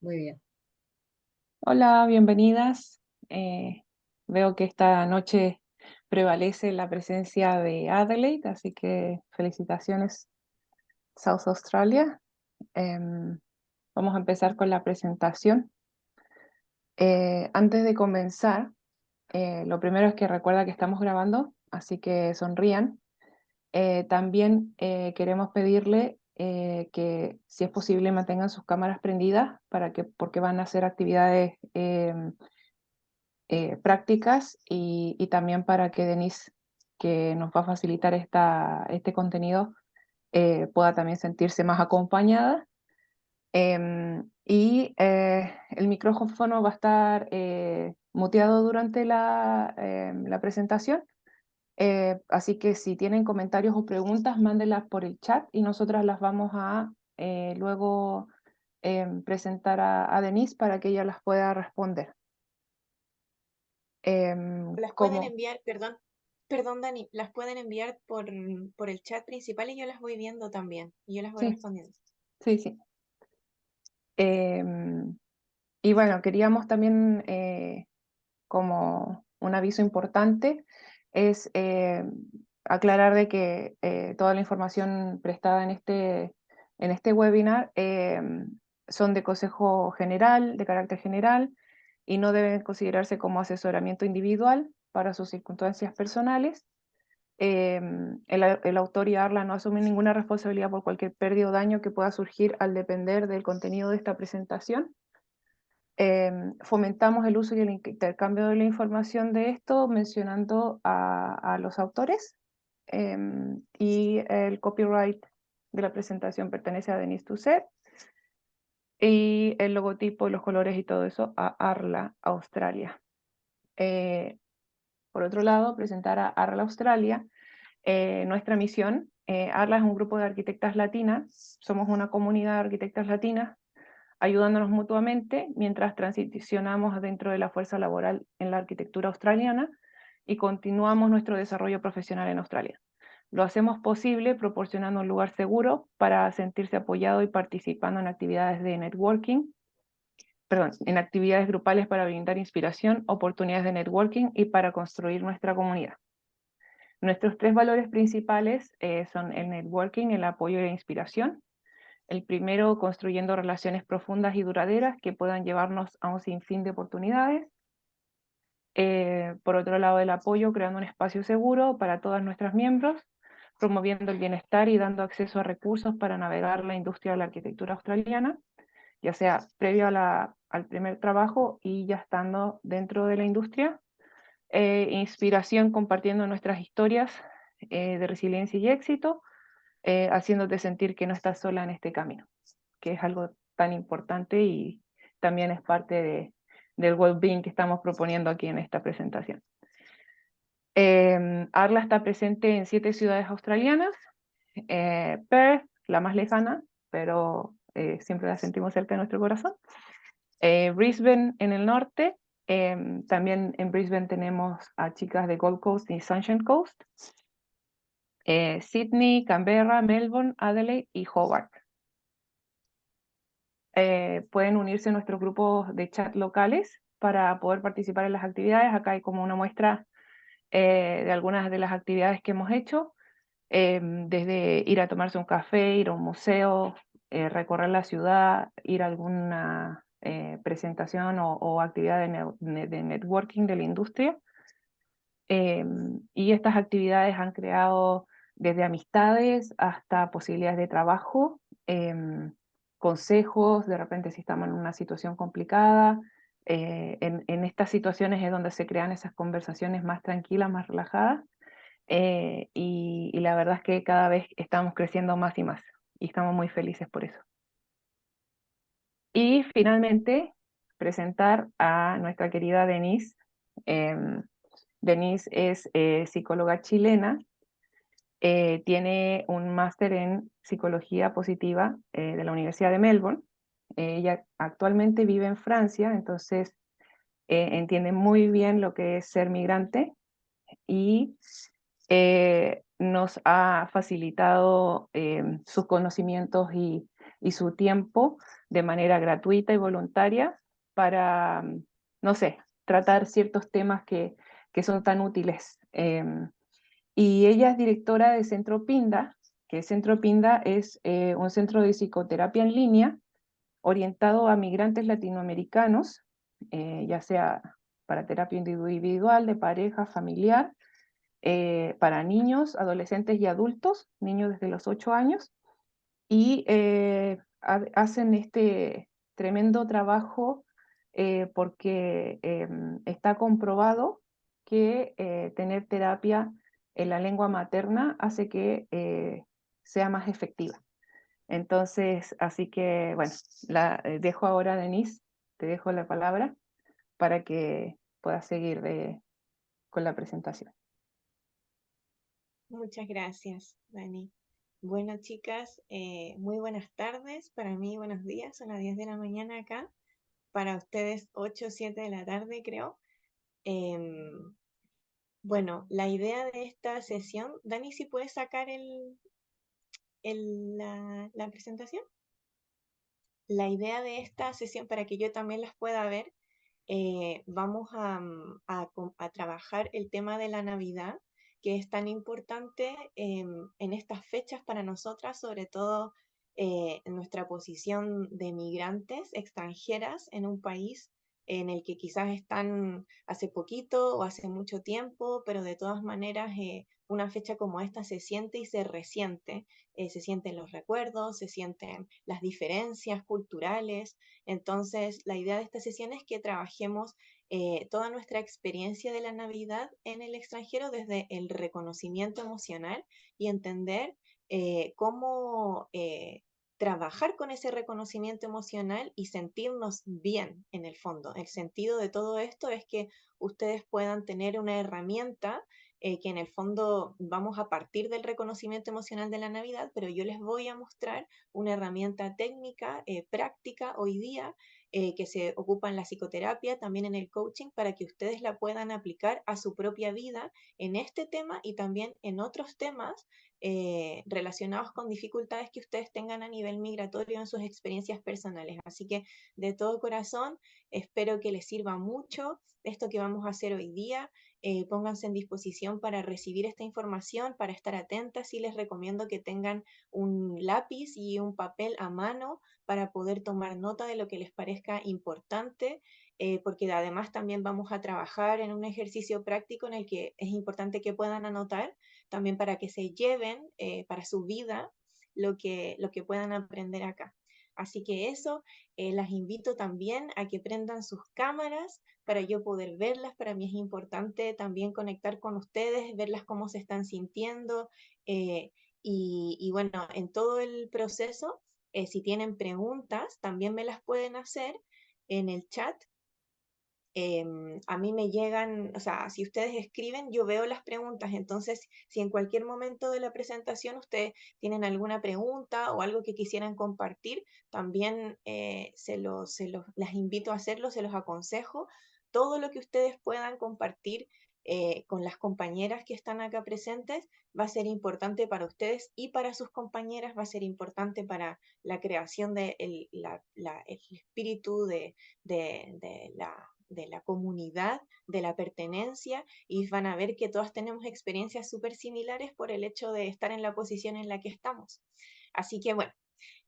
Muy bien. Hola, bienvenidas. Eh, Veo que esta noche prevalece la presencia de Adelaide, así que felicitaciones, South Australia. Em, Vamos a empezar con la presentación. Antes de comenzar, lo primero es que recuerda que estamos grabando, así que sonrían. También queremos pedirle que, si es posible, mantengan sus cámaras prendidas porque van a hacer actividades prácticas y también para que Denise, que nos va a facilitar este contenido, pueda también sentirse más acompañada. El micrófono va a estar muteado durante la presentación, así que si tienen comentarios o preguntas, mándenlas por el chat y nosotras las vamos a luego presentar a Denise para que ella las pueda responder. Las pueden Como enviar, perdón Dani, las pueden enviar por el chat principal y yo las voy viendo también y yo las voy Sí, respondiendo. sí, sí. Em, y bueno, queríamos también, como un aviso importante, es aclarar de que toda la información prestada en este webinar son de consejo general, de carácter general, y no deben considerarse como asesoramiento individual para sus circunstancias personales. El autor y Arla no asumen ninguna responsabilidad por cualquier pérdida o daño que pueda surgir al depender del contenido de esta presentación. Fomentamos el uso y el intercambio de la información de esto mencionando a los autores, y el copyright de la presentación pertenece a Denise Tusset y el logotipo, los colores y todo eso a Arla Australia. Eh, por otro lado, presentar a Arla Australia nuestra misión. Arla es un grupo de arquitectas latinas, somos una comunidad de arquitectas latinas ayudándonos mutuamente mientras transicionamos dentro de la fuerza laboral en la arquitectura australiana y continuamos nuestro desarrollo profesional en Australia. Lo hacemos posible proporcionando un lugar seguro para sentirse apoyado y participando en actividades de networking, perdón, en actividades grupales para brindar inspiración, oportunidades de networking y para construir nuestra comunidad. Nuestros tres valores principales son el networking, el apoyo y la inspiración. El primero, construyendo relaciones profundas y duraderas que puedan llevarnos a un sinfín de oportunidades. Por otro lado, el apoyo, creando un espacio seguro para todas nuestras miembros, promoviendo el bienestar y dando acceso a recursos para navegar la industria de la arquitectura australiana, ya sea previo al primer trabajo y ya estando dentro de la industria. Inspiración, compartiendo nuestras historias de resiliencia y éxito, haciéndote sentir que no estás sola en este camino, que es algo tan importante y también es parte del well-being que estamos proponiendo aquí en esta presentación. Arla está presente en 7 ciudades australianas, Perth, la más lejana, pero siempre la sentimos cerca de nuestro corazón. Brisbane en el norte, también en Brisbane tenemos a chicas de Gold Coast y Sunshine Coast, Sydney, Canberra, Melbourne, Adelaide y Hobart. Pueden unirse a nuestros grupos de chat locales para poder participar en las actividades. Acá hay como una muestra de algunas de las actividades que hemos hecho, desde ir a tomarse un café, ir a un museo, recorrer la ciudad, ir a alguna presentación o actividad de networking de la industria. Y estas actividades han creado desde amistades hasta posibilidades de trabajo, consejos, de repente si estamos en una situación complicada. En estas situaciones es donde se crean esas conversaciones más tranquilas, más relajadas, y la verdad es que cada vez estamos creciendo más y más, y estamos muy felices por eso. Y finalmente, presentar a nuestra querida Denise. Em, Denise es psicóloga chilena, tiene un máster en psicología positiva de la Universidad de Melbourne. Ella actualmente vive en Francia, entonces entiende muy bien lo que es ser migrante y nos ha facilitado sus conocimientos y su tiempo de manera gratuita y voluntaria para, no sé, tratar ciertos temas que son tan útiles. Y ella es directora de Centro Pinda, que Centro Pinda es un centro de psicoterapia en línea orientado a migrantes latinoamericanos, ya sea para terapia individual, de pareja, familiar, para niños, adolescentes y adultos, niños desde los 8 años, y hacen este tremendo trabajo porque está comprobado que tener terapia en la lengua materna hace que sea más efectiva. Entonces, así que, bueno, dejo ahora a Denise, te dejo la palabra para que puedas seguir con la presentación. Muchas gracias, Dani. Bueno, chicas, muy buenas tardes. Para mí, buenos días. Son las 10 de la mañana acá. Para ustedes, 8 o 7 de la tarde, creo. Em, bueno, la idea de esta sesión, Dani, si puedes sacar la presentación. La idea de esta sesión, para que yo también las pueda ver, vamos a trabajar el tema de la Navidad, que es tan importante en estas fechas para nosotras, sobre todo en nuestra posición de migrantes extranjeras en un país en el que quizás están hace poquito o hace mucho tiempo, pero de todas maneras una fecha como esta se siente y se resiente. Se sienten los recuerdos, se sienten las diferencias culturales. Entonces, la idea de esta sesión es que trabajemos toda nuestra experiencia de la Navidad en el extranjero desde el reconocimiento emocional y entender cómo trabajar con ese reconocimiento emocional y sentirnos bien en el fondo. El sentido de todo esto es que ustedes puedan tener una herramienta que en el fondo vamos a partir del reconocimiento emocional de la Navidad, pero yo les voy a mostrar una herramienta técnica, práctica hoy día, que se ocupa en la psicoterapia, también en el coaching, para que ustedes la puedan aplicar a su propia vida en este tema y también en otros temas relacionados con dificultades que ustedes tengan a nivel migratorio en sus experiencias personales. Así que de todo corazón, espero que les sirva mucho esto que vamos a hacer hoy día. Pónganse en disposición para recibir esta información, para estar atentas y les recomiendo que tengan un lápiz y un papel a mano para poder tomar nota de lo que les parezca importante, porque además también vamos a trabajar en un ejercicio práctico en el que es importante que puedan anotar, también para que se lleven para su vida lo que puedan aprender acá. Así que eso, las invito también a que prendan sus cámaras para yo poder verlas. Para mí es importante también conectar con ustedes, verlas cómo se están sintiendo. eh, y bueno, en todo el proceso, si tienen preguntas, también me las pueden hacer en el chat. A mí me llegan, o sea, si ustedes escriben, yo veo las preguntas, entonces si en cualquier momento de la presentación ustedes tienen alguna pregunta o algo que quisieran compartir, también las invito a hacerlo, se los aconsejo. Todo lo que ustedes puedan compartir con las compañeras que están acá presentes va a ser importante para ustedes y para sus compañeras, va a ser importante para la creación del el espíritu de la comunidad, de la pertenencia, y van a ver que todas tenemos experiencias súper similares por el hecho de estar en la posición en la que estamos. Así que bueno,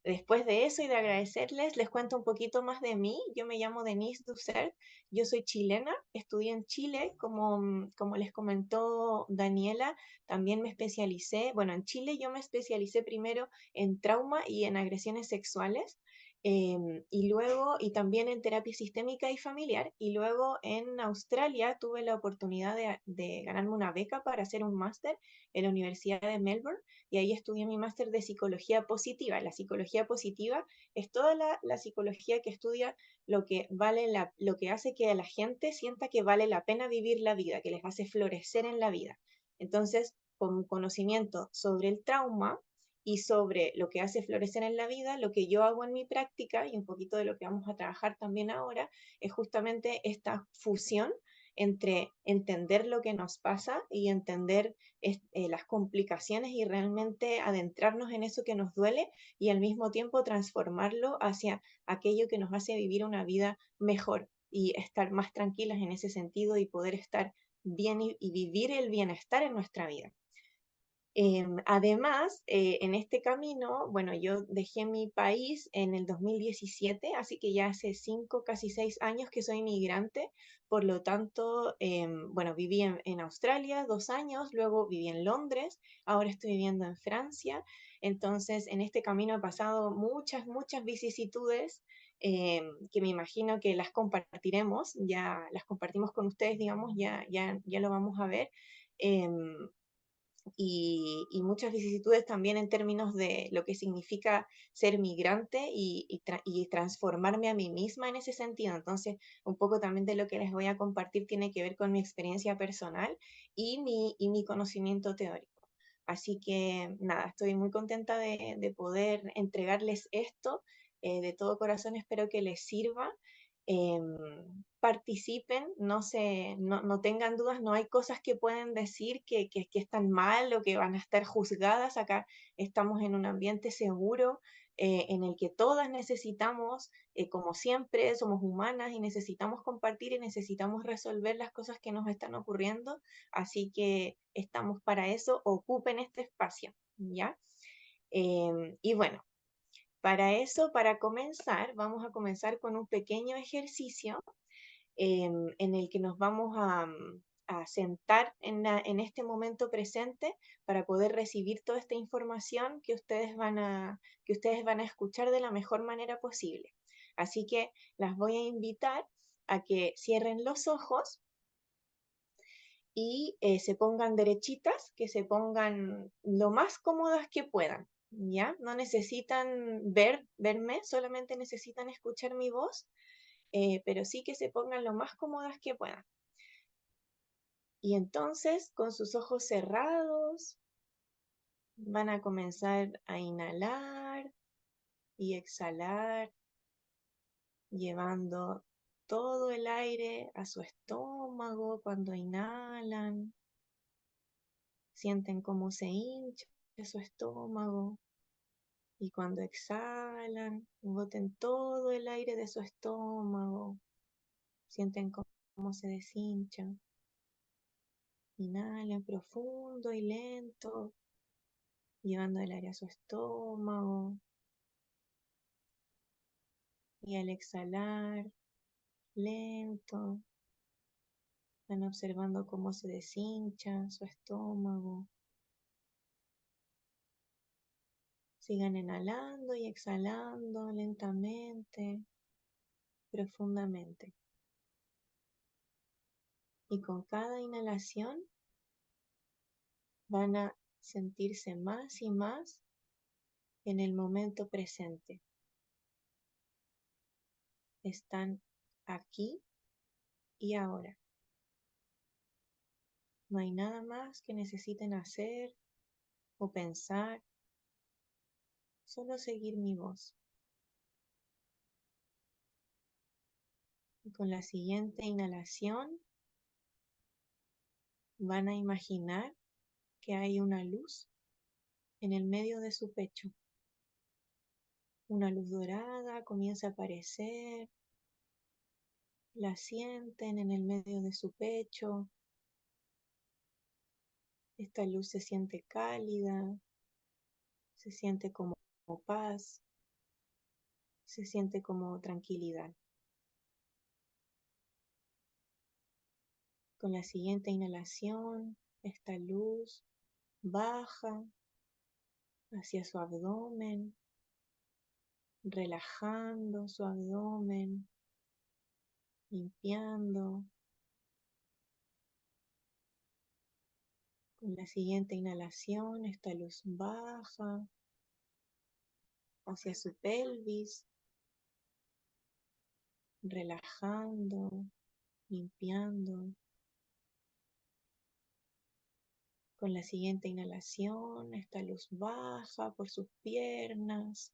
después de eso y de agradecerles, les cuento un poquito más de mí. Yo me llamo Denise Dussert, yo soy chilena, estudié en Chile, como les comentó Daniela, también me especialicé, bueno, en Chile yo me especialicé primero en trauma y en agresiones sexuales. Y luego, y también en terapia sistémica y familiar, y luego en Australia tuve la oportunidad de ganarme una beca para hacer un máster en la Universidad de Melbourne, y ahí estudié mi máster de psicología positiva. La psicología positiva es toda la psicología que estudia lo que hace que a la gente sienta que vale la pena vivir la vida, que les hace florecer en la vida. Entonces, con conocimiento sobre el trauma y sobre lo que hace florecer en la vida, lo que yo hago en mi práctica y un poquito de lo que vamos a trabajar también ahora es justamente esta fusión entre entender lo que nos pasa y entender las complicaciones y realmente adentrarnos en eso que nos duele y al mismo tiempo transformarlo hacia aquello que nos hace vivir una vida mejor y estar más tranquilas en ese sentido y poder estar bien y vivir el bienestar en nuestra vida. Además, en este camino, bueno, yo dejé mi país en el 2017, así que ya hace 5, casi 6 años que soy migrante, por lo tanto, bueno, viví en Australia 2 años, luego viví en Londres, ahora estoy viviendo en Francia, entonces en este camino he pasado muchas, muchas vicisitudes que me imagino que las compartiremos, ya las compartimos con ustedes, digamos, ya lo vamos a ver. Em, y muchas vicisitudes también en términos de lo que significa ser migrante y transformarme a mí misma en ese sentido. Entonces, un poco también de lo que les voy a compartir tiene que ver con mi experiencia personal y mi conocimiento teórico. Así que nada, estoy muy contenta de poder entregarles esto. De todo corazón espero que les sirva. Participen, no tengan dudas, no hay cosas que pueden decir que están mal o que van a estar juzgadas. Acá estamos en un ambiente seguro en el que todas necesitamos, como siempre, somos humanas y necesitamos compartir y necesitamos resolver las cosas que nos están ocurriendo. Así que estamos para eso, ocupen este espacio, ¿ya? Y bueno, para eso, para comenzar, vamos a comenzar con un pequeño ejercicio en el que nos vamos a sentar en este momento presente para poder recibir toda esta información que ustedes van a escuchar de la mejor manera posible. Así que las voy a invitar a que cierren los ojos y se pongan derechitas, que se pongan lo más cómodas que puedan, ¿ya? No necesitan verme, solamente necesitan escuchar mi voz, pero sí que se pongan lo más cómodas que puedan. Y entonces, con sus ojos cerrados, van a comenzar a inhalar y exhalar, llevando todo el aire a su estómago cuando inhalan. Sienten cómo se hincha su estómago y cuando exhalan, boten todo el aire de su estómago. Sienten cómo se deshincha. Inhalen profundo y lento, llevando el aire a su estómago. Y al exhalar, lento, van observando cómo se deshincha su estómago. Sigan inhalando y exhalando lentamente, profundamente. Y con cada inhalación van a sentirse más y más en el momento presente. Están aquí y ahora. No hay nada más que necesiten hacer o pensar, solo seguir mi voz. Y con la siguiente inhalación van a imaginar que hay una luz en el medio de su pecho. Una luz dorada comienza a aparecer, la sienten en el medio de su pecho. Esta luz se siente cálida, se siente como paz, se siente como tranquilidad. Con la siguiente inhalación, esta luz baja hacia su abdomen, relajando su abdomen, limpiando. Con la siguiente inhalación, esta luz baja hacia su pelvis, relajando, limpiando. Con la siguiente inhalación, esta luz baja por sus piernas,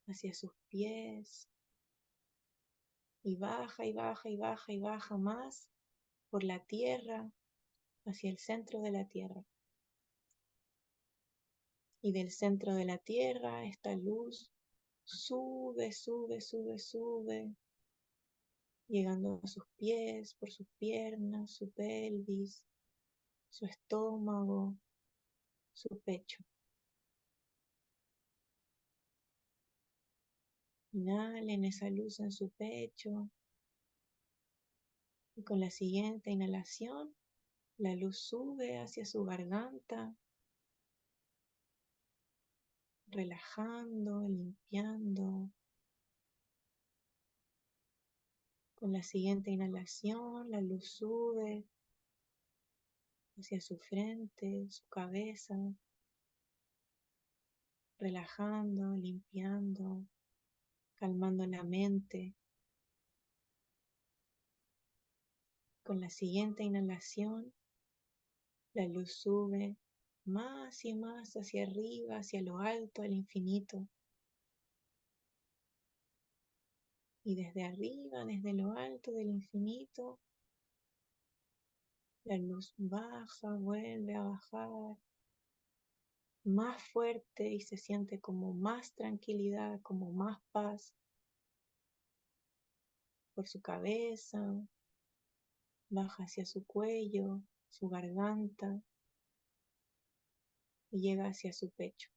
hacia sus pies, y baja y baja y baja y baja más por la tierra hacia el centro de la tierra. Y del centro de la tierra esta luz sube, sube, sube, sube, llegando a sus pies, por sus piernas, su pelvis, su estómago, su pecho. Inhalen esa luz en su pecho y con la siguiente inhalación la luz sube hacia su garganta, relajando, limpiando. Con la siguiente inhalación la luz sube hacia su frente, su cabeza, relajando, limpiando, calmando la mente. Con la siguiente inhalación la luz sube más y más hacia arriba, hacia lo alto, al infinito. Y desde arriba, desde lo alto del infinito, la luz baja, vuelve a bajar más fuerte y se siente como más tranquilidad, como más paz por su cabeza, baja hacia su cuello, su garganta y llega hacia su pecho.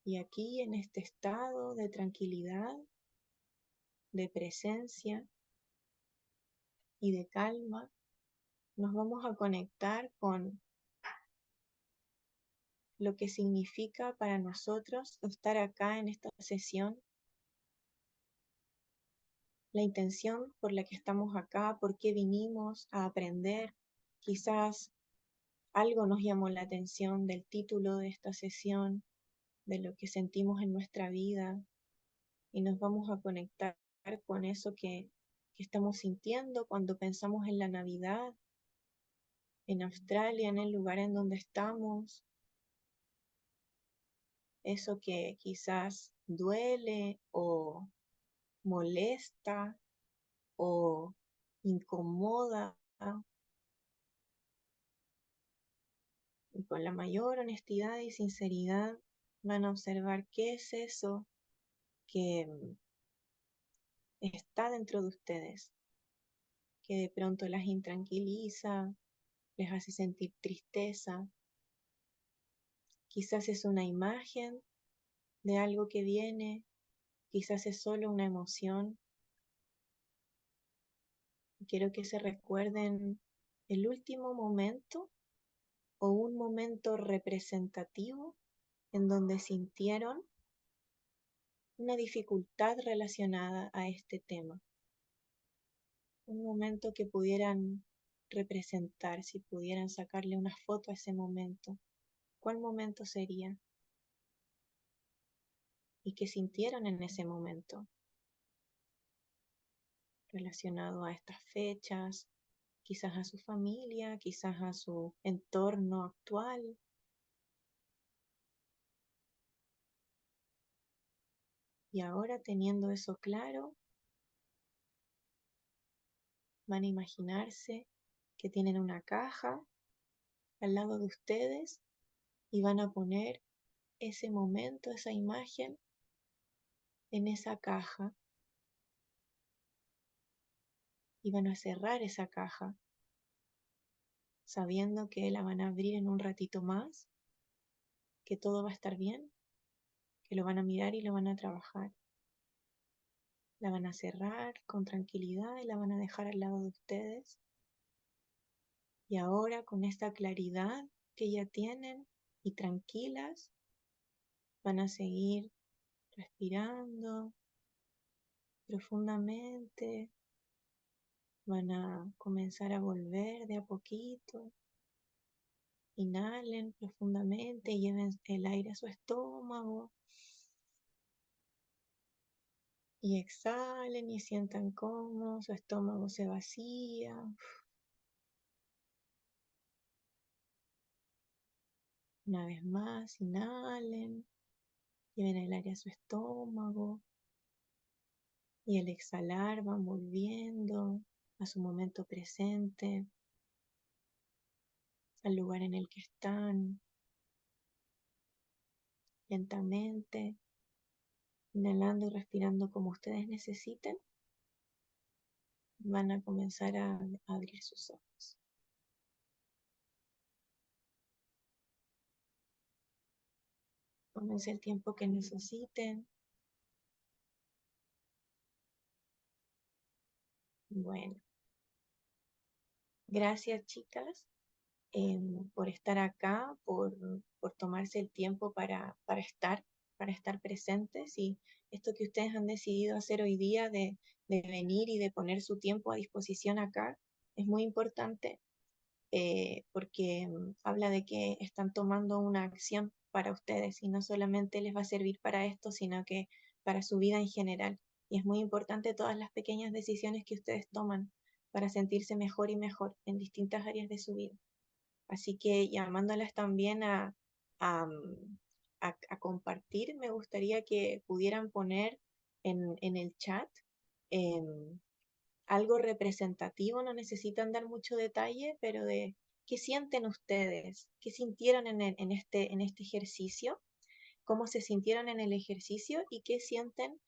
Y aquí en este estado de tranquilidad, de presencia y de calma, nos vamos a conectar con lo que significa para nosotros estar acá en esta sesión, la intención por la que estamos acá, por qué vinimos a aprender. Quizás algo nos llamó la atención del título de esta sesión, de lo que sentimos en nuestra vida, y nos vamos a conectar con eso que estamos sintiendo cuando pensamos en la Navidad, en Australia, en el lugar en donde estamos, eso que quizás duele o molesta o incomoda, y con la mayor honestidad y sinceridad van a observar qué es eso que está dentro de ustedes, que de pronto las intranquiliza, les hace sentir tristeza. Quizás es una imagen de algo que viene, quizás es solo una emoción. Quiero que se recuerden el último momento o un momento representativo en donde sintieron una dificultad relacionada a este tema. Un momento que pudieran representar, si pudieran sacarle una foto a ese momento. ¿Cuál momento sería? ¿Y qué sintieron en ese momento relacionado a estas fechas? Quizás a su familia, quizás a su entorno actual. Y ahora, teniendo eso claro, van a imaginarse que tienen una caja al lado de ustedes y van a poner ese momento, esa imagen en esa caja y van a cerrar esa caja sabiendo que la van a abrir en un ratito más, que todo va a estar bien, que lo van a mirar y lo van a trabajar. La van a cerrar con tranquilidad y la van a dejar al lado de ustedes. Y ahora, con esta claridad que ya tienen y tranquilas, van a seguir respirando profundamente, van a comenzar a volver de a poquito. Inhalen profundamente y lleven el aire a su estómago. Y exhalen y sientan cómo su estómago se vacía. Una vez más, inhalen, lleven el aire a su estómago. Y al exhalar van volviendo a su momento presente, al lugar en el que están, lentamente, inhalando y respirando como ustedes necesiten. Van a comenzar a abrir sus ojos. Tómense el tiempo que necesiten. Bueno, gracias chicas por estar acá, por tomarse el tiempo para estar presentes y esto que ustedes han decidido hacer hoy día de venir y de poner su tiempo a disposición acá es muy importante porque habla de que están tomando una acción para ustedes y no solamente les va a servir para esto, sino que para su vida en general. Y es muy importante todas las pequeñas decisiones que ustedes toman para sentirse mejor y mejor en distintas áreas de su vida. Así que llamándolas también a, a compartir, me gustaría que pudieran poner en el chat em, algo representativo, no necesitan dar mucho detalle, pero de qué sienten ustedes, qué sintieron en este ejercicio, cómo se sintieron en el ejercicio y qué sienten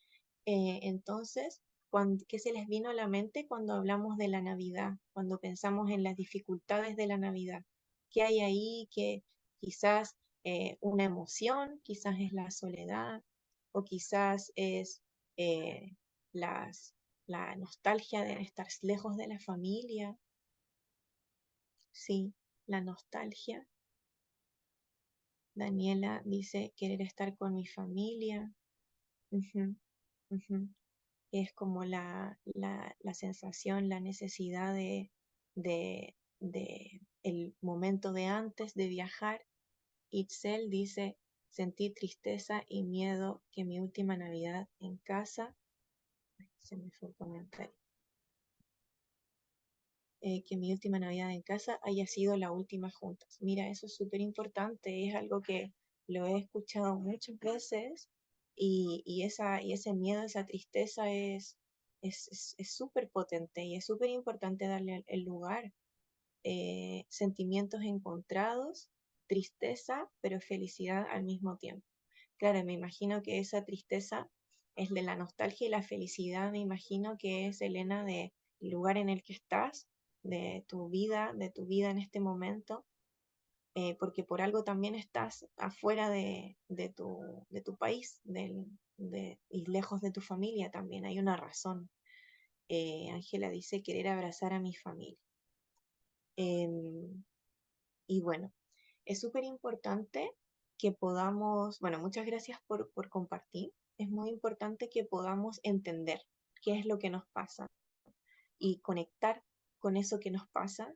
entonces, ¿qué se les vino a la mente cuando hablamos de la Navidad, cuando pensamos en las dificultades de la Navidad? ¿Qué hay ahí que quizás una emoción, quizás es la soledad o quizás es eh, las, la nostalgia de estar lejos de la familia? Sí, la nostalgia. Daniela dice querer estar con mi familia. Ujú, ujú. Es como la sensación, la necesidad de el momento de antes de viajar. Itzel dice, sentí tristeza y miedo que mi última Navidad en casa, se me fue el comentario, que mi última Navidad en casa haya sido la última juntas. Mira, eso es súper importante, es algo que lo he escuchado muchas veces y ese miedo, esa tristeza es súper potente y es súper importante darle el lugar. Sentimientos encontrados, tristeza, pero felicidad al mismo tiempo. Claro, me imagino que esa tristeza es de la nostalgia y la felicidad, me imagino que es, Elena, del lugar en el que estás, de tu vida en este momento, porque por algo también estás afuera de tu país y lejos de tu familia también, hay una razón. Ángela dice querer abrazar a mi familia. Em, y bueno, es súper importante que podamos, bueno, muchas gracias por compartir. Es muy importante que podamos entender qué es lo que nos pasa y conectar con eso que nos pasa,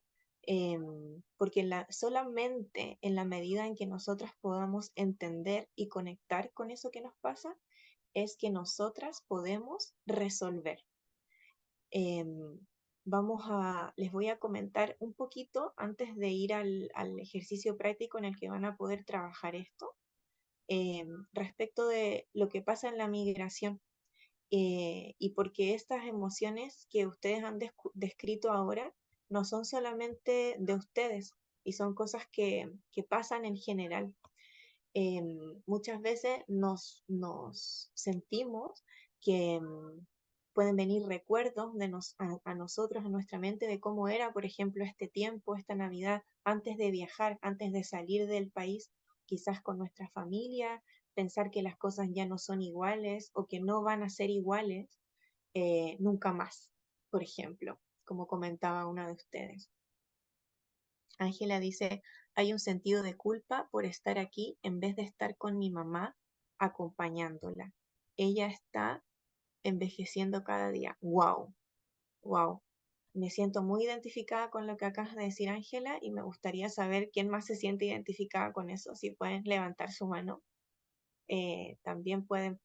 porque solamente en la medida en que nosotras podamos entender y conectar con eso que nos pasa, es que nosotras podemos resolver. Les voy a comentar un poquito antes de ir al ejercicio práctico en el que van a poder trabajar esto, respecto de lo que pasa en la migración y porque estas emociones que ustedes han descrito ahora no son solamente de ustedes y son cosas que pasan en general. Muchas veces nos sentimos que pueden venir recuerdos a nosotros, a nuestra mente, de cómo era, por ejemplo, este tiempo, esta Navidad, antes de viajar, antes de salir del país, quizás con nuestra familia, pensar que las cosas ya no son iguales o que no van a ser iguales nunca más, por ejemplo, como comentaba una de ustedes. Ángela dice, hay un sentido de culpa por estar aquí en vez de estar con mi mamá acompañándola. Ella está envejeciendo cada día. Wow, wow. Me siento muy identificada con lo que acabas de decir, Ángela, y me gustaría saber quién más se siente identificada con eso. Si pueden levantar su mano. También pueden...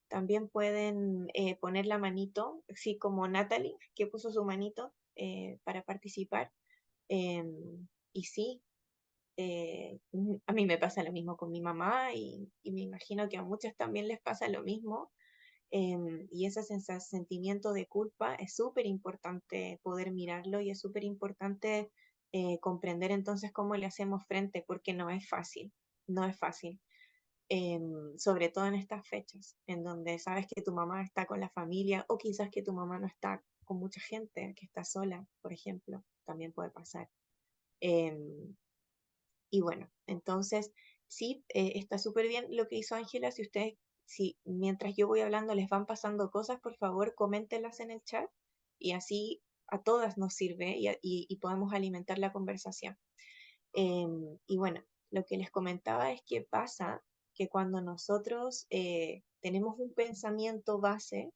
También pueden poner la manito, así como Natalie, que puso su manito para participar. Y sí, a mí me pasa lo mismo con mi mamá y me imagino que a muchas también les pasa lo mismo. Y ese sentimiento de culpa es súper importante poder mirarlo y es súper importante comprender entonces cómo le hacemos frente, porque no es fácil, no es fácil. Sobre todo en estas fechas, en donde sabes que tu mamá está con la familia o quizás que tu mamá no está con mucha gente, que está sola, por ejemplo, también puede pasar. Em, y bueno, entonces sí, está súper bien lo que hizo Ángela. Si ustedes, si mientras yo voy hablando les van pasando cosas, por favor, coméntenlas en el chat y así a todas nos sirve y podemos alimentar la conversación. Y bueno, lo que les comentaba es que pasa que cuando nosotros tenemos un pensamiento base,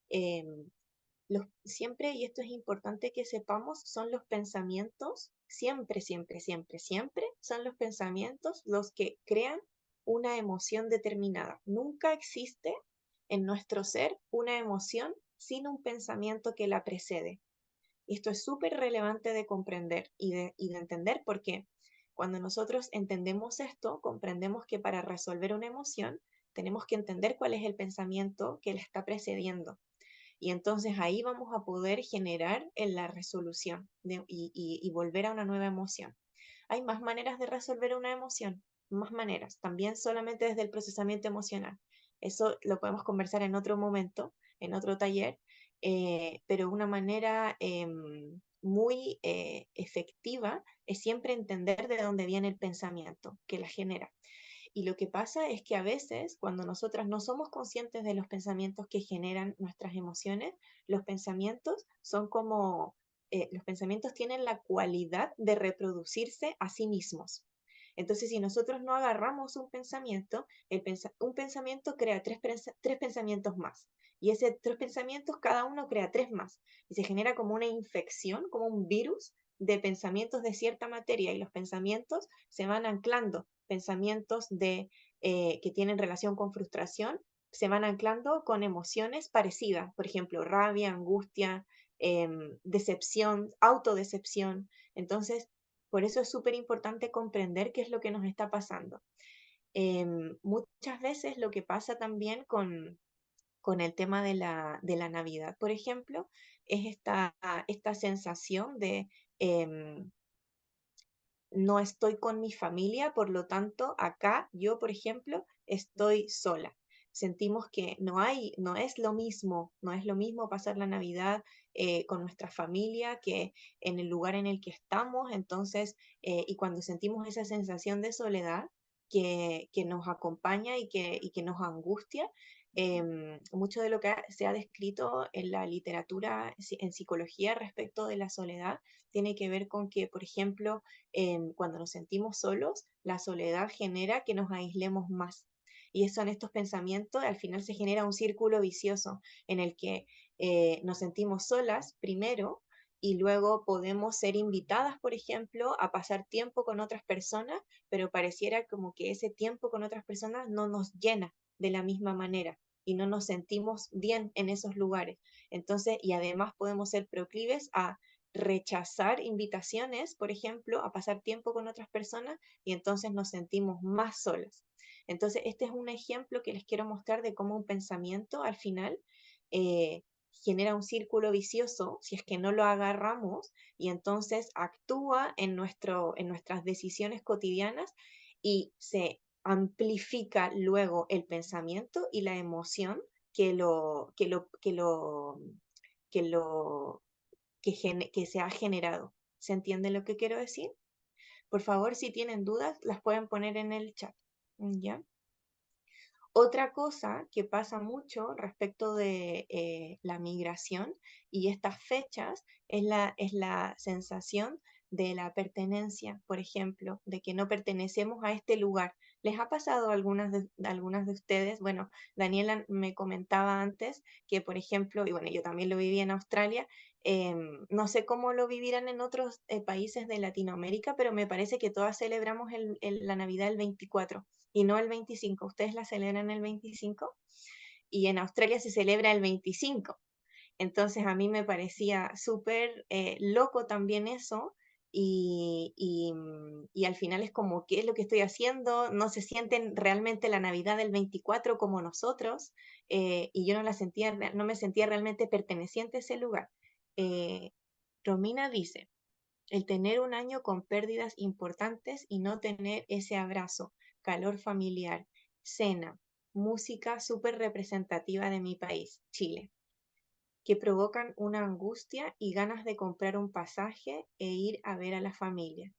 em, siempre, y esto es importante que sepamos, son los pensamientos, siempre, siempre, siempre, siempre, son los pensamientos los que crean una emoción determinada. Nunca existe en nuestro ser una emoción sin un pensamiento que la precede. Esto es súper relevante de comprender y de entender porque cuando nosotros entendemos esto, comprendemos que para resolver una emoción tenemos que entender cuál es el pensamiento que la está precediendo. Y entonces ahí vamos a poder generar en la resolución y volver a una nueva emoción. Hay más maneras de resolver una emoción, más maneras, también solamente desde el procesamiento emocional. Eso lo podemos conversar en otro momento, en otro taller, pero una manera muy efectiva es siempre entender de dónde viene el pensamiento que la genera. Y lo que pasa es que a veces, cuando nosotras no somos conscientes de los pensamientos que generan nuestras emociones, los pensamientos son como, los pensamientos tienen la cualidad de reproducirse a sí mismos. Entonces, si nosotros no agarramos un pensamiento, un pensamiento crea tres pensamientos más. Y ese tres pensamientos, cada uno crea tres más. Y se genera como una infección, como un virus de pensamientos de cierta materia. Y los pensamientos se van anclando. Pensamientos que tienen relación con frustración se van anclando con emociones parecidas. Por ejemplo, rabia, angustia, decepción, autodecepción. Entonces, por eso es súper importante comprender qué es lo que nos está pasando. Muchas veces lo que pasa también con el tema de la Navidad, por ejemplo, es esta sensación de no estoy con mi familia, por lo tanto, acá yo, por ejemplo, estoy sola. Sentimos que no es lo mismo, no es lo mismo pasar la Navidad con nuestra familia que en el lugar en el que estamos. Entonces, y cuando sentimos esa sensación de soledad que nos acompaña y que nos angustia, mucho de lo que se ha descrito en la literatura en psicología respecto de la soledad tiene que ver con que, por ejemplo, cuando nos sentimos solos, la soledad genera que nos aislemos más. Y eso en estos pensamientos, al final se genera un círculo vicioso en el que nos sentimos solas primero y luego podemos ser invitadas, por ejemplo, a pasar tiempo con otras personas, pero pareciera como que ese tiempo con otras personas no nos llena de la misma manera y no nos sentimos bien en esos lugares. Entonces, y además podemos ser proclives a rechazar invitaciones, por ejemplo, a pasar tiempo con otras personas y entonces nos sentimos más solas. Entonces, este es un ejemplo que les quiero mostrar de cómo un pensamiento al final eh, genera un círculo vicioso si es que no lo agarramos y entonces actúa en nuestras decisiones cotidianas y se amplifica luego el pensamiento y la emoción que lo que se ha generado. ¿Se entiende lo que quiero decir? Por favor, si tienen dudas, las pueden poner en el chat. ¿Ya? Otra cosa que pasa mucho respecto de la migración y estas fechas es la sensación de la pertenencia, por ejemplo, de que no pertenecemos a este lugar. ¿Les ha pasado a algunas de ustedes? Bueno, Daniela me comentaba antes que, por ejemplo, y bueno, yo también lo viví en Australia, no sé cómo lo vivirán en otros países de Latinoamérica, pero me parece que todas celebramos la Navidad el 24 y no el 25. Ustedes la celebran el 25 y en Australia se celebra el 25. Entonces a mí me parecía súper loco también eso, y al final es como, ¿qué es lo que estoy haciendo? No se sienten realmente la Navidad del 24 como nosotros, y yo no la sentía, no me sentía realmente perteneciente a ese lugar. Eh, Romina dice, el tener un año con pérdidas importantes y no tener ese abrazo, calor familiar, cena, música súper representativa de mi país, Chile, que provocan una angustia y ganas de comprar un pasaje e ir a ver a la familia,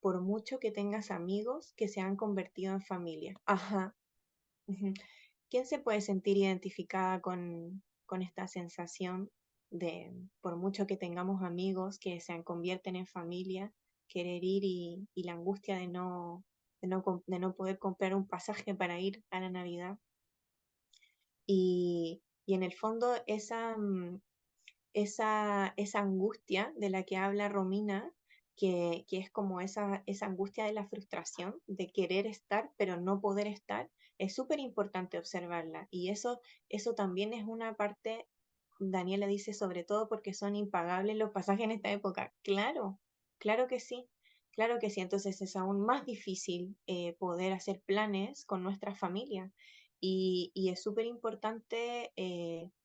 por mucho que tengas amigos que se han convertido en familia. Ajá. Ujú. ¿Quién se puede sentir identificada con esta sensación de, por mucho que tengamos amigos que se convierten en familia, querer ir y la angustia de no poder comprar un pasaje para ir a la Navidad? Y en el fondo esa angustia de la que habla Romina, que es como esa angustia de la frustración, de querer estar pero no poder estar, es súper importante observarla. Y eso también es una parte, Daniela dice, sobre todo porque son impagables los pasajes en esta época. Claro, claro que sí. Claro que sí, entonces es aún más difícil poder hacer planes con nuestra familia y es súper importante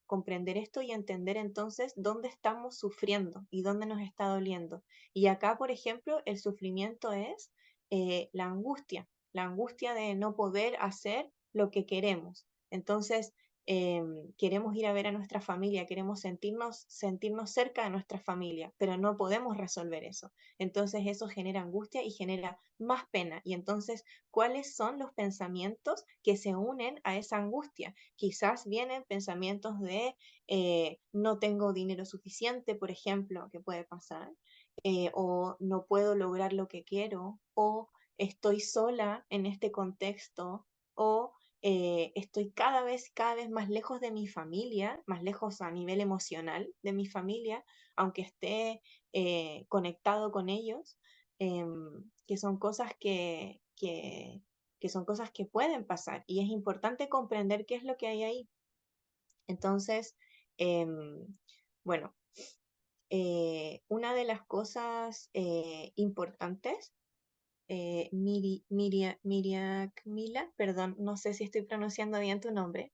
comprender esto y entender entonces dónde estamos sufriendo y dónde nos está doliendo. Y acá, por ejemplo, el sufrimiento es la angustia de no poder hacer lo que queremos. Entonces, queremos ir a ver a nuestra familia, queremos sentirnos cerca de nuestra familia, pero no podemos resolver eso. Entonces eso genera angustia y genera más pena. Y entonces, ¿cuáles son los pensamientos que se unen a esa angustia? Quizás vienen pensamientos de no tengo dinero suficiente, por ejemplo, que puede pasar, o no puedo lograr lo que quiero, o estoy sola en este contexto, o estoy cada vez más lejos de mi familia, más lejos a nivel emocional de mi familia, aunque esté conectado con ellos, que son cosas que son cosas que pueden pasar y es importante comprender qué es lo que hay ahí. Entonces, em, bueno, una de las cosas importantes, Miriam, perdón, no sé si estoy pronunciando bien tu nombre,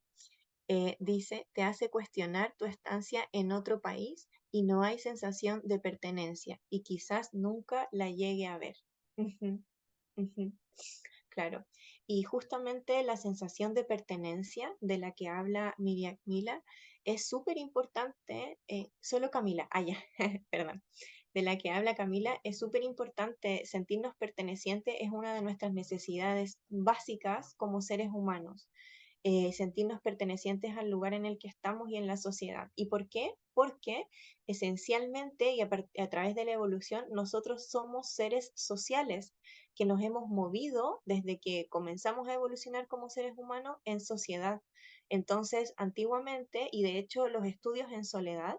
dice, te hace cuestionar tu estancia en otro país y no hay sensación de pertenencia y quizás nunca la llegue a ver. Ujú, ujú. Claro. Y justamente la sensación de pertenencia de la que habla Miriam Mila es súper importante, solo Camila, ya, perdón, de la que habla Camila es súper importante sentirnos pertenecientes, es una de nuestras necesidades básicas como seres humanos, sentirnos pertenecientes al lugar en el que estamos y en la sociedad. ¿Y por qué? Porque esencialmente y a través de la evolución nosotros somos seres sociales que nos hemos movido desde que comenzamos a evolucionar como seres humanos en sociedad. Entonces, antiguamente, y de hecho los estudios en soledad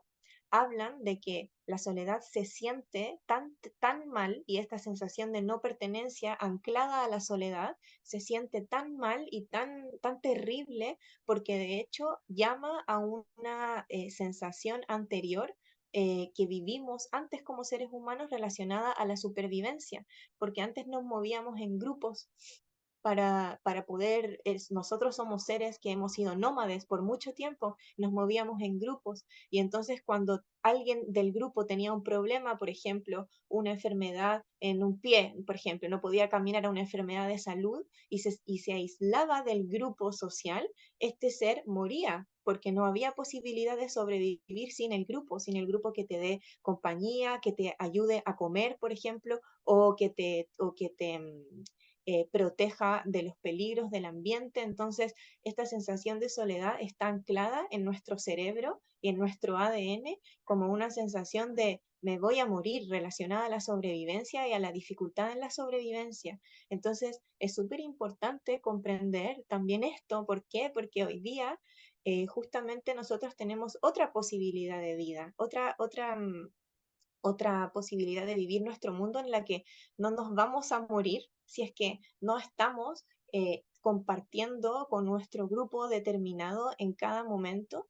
hablan de que la soledad se siente tan mal y esta sensación de no pertenencia anclada a la soledad se siente tan mal y tan terrible porque de hecho llama a una sensación anterior que vivimos antes como seres humanos relacionada a la supervivencia, porque antes nos movíamos en grupos para poder, nosotros somos seres que hemos sido nómades por mucho tiempo, nos movíamos en grupos y entonces cuando alguien del grupo tenía un problema, por ejemplo, una enfermedad en un pie, por ejemplo, no podía caminar a una enfermedad de salud y se aislaba del grupo social, este ser moría porque no había posibilidad de sobrevivir sin el grupo que te dé compañía, que te ayude a comer, por ejemplo, o que te proteja de los peligros del ambiente. Entonces, esta sensación de soledad está anclada en nuestro cerebro y en nuestro ADN como una sensación de me voy a morir relacionada a la sobrevivencia y a la dificultad en la sobrevivencia. Entonces, es súper importante comprender también esto. ¿Por qué? Porque hoy día justamente nosotros tenemos otra posibilidad de vida, otra posibilidad de vivir nuestro mundo en la que no nos vamos a morir si es que no estamos compartiendo con nuestro grupo determinado en cada momento,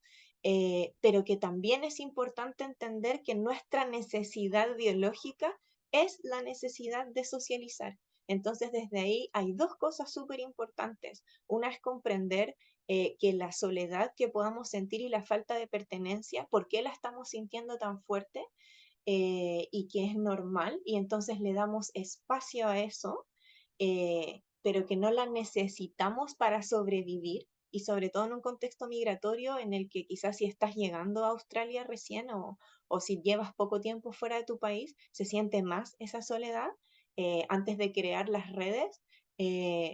pero que también es importante entender que nuestra necesidad biológica es la necesidad de socializar. Entonces, desde ahí hay dos cosas súper importantes. Una es comprender que la soledad que podamos sentir y la falta de pertenencia, ¿por qué la estamos sintiendo tan fuerte? Y que es normal, y entonces le damos espacio a eso, pero que no la necesitamos para sobrevivir, y sobre todo en un contexto migratorio en el que quizás si estás llegando a Australia recién o si llevas poco tiempo fuera de tu país, se siente más esa soledad antes de crear las redes.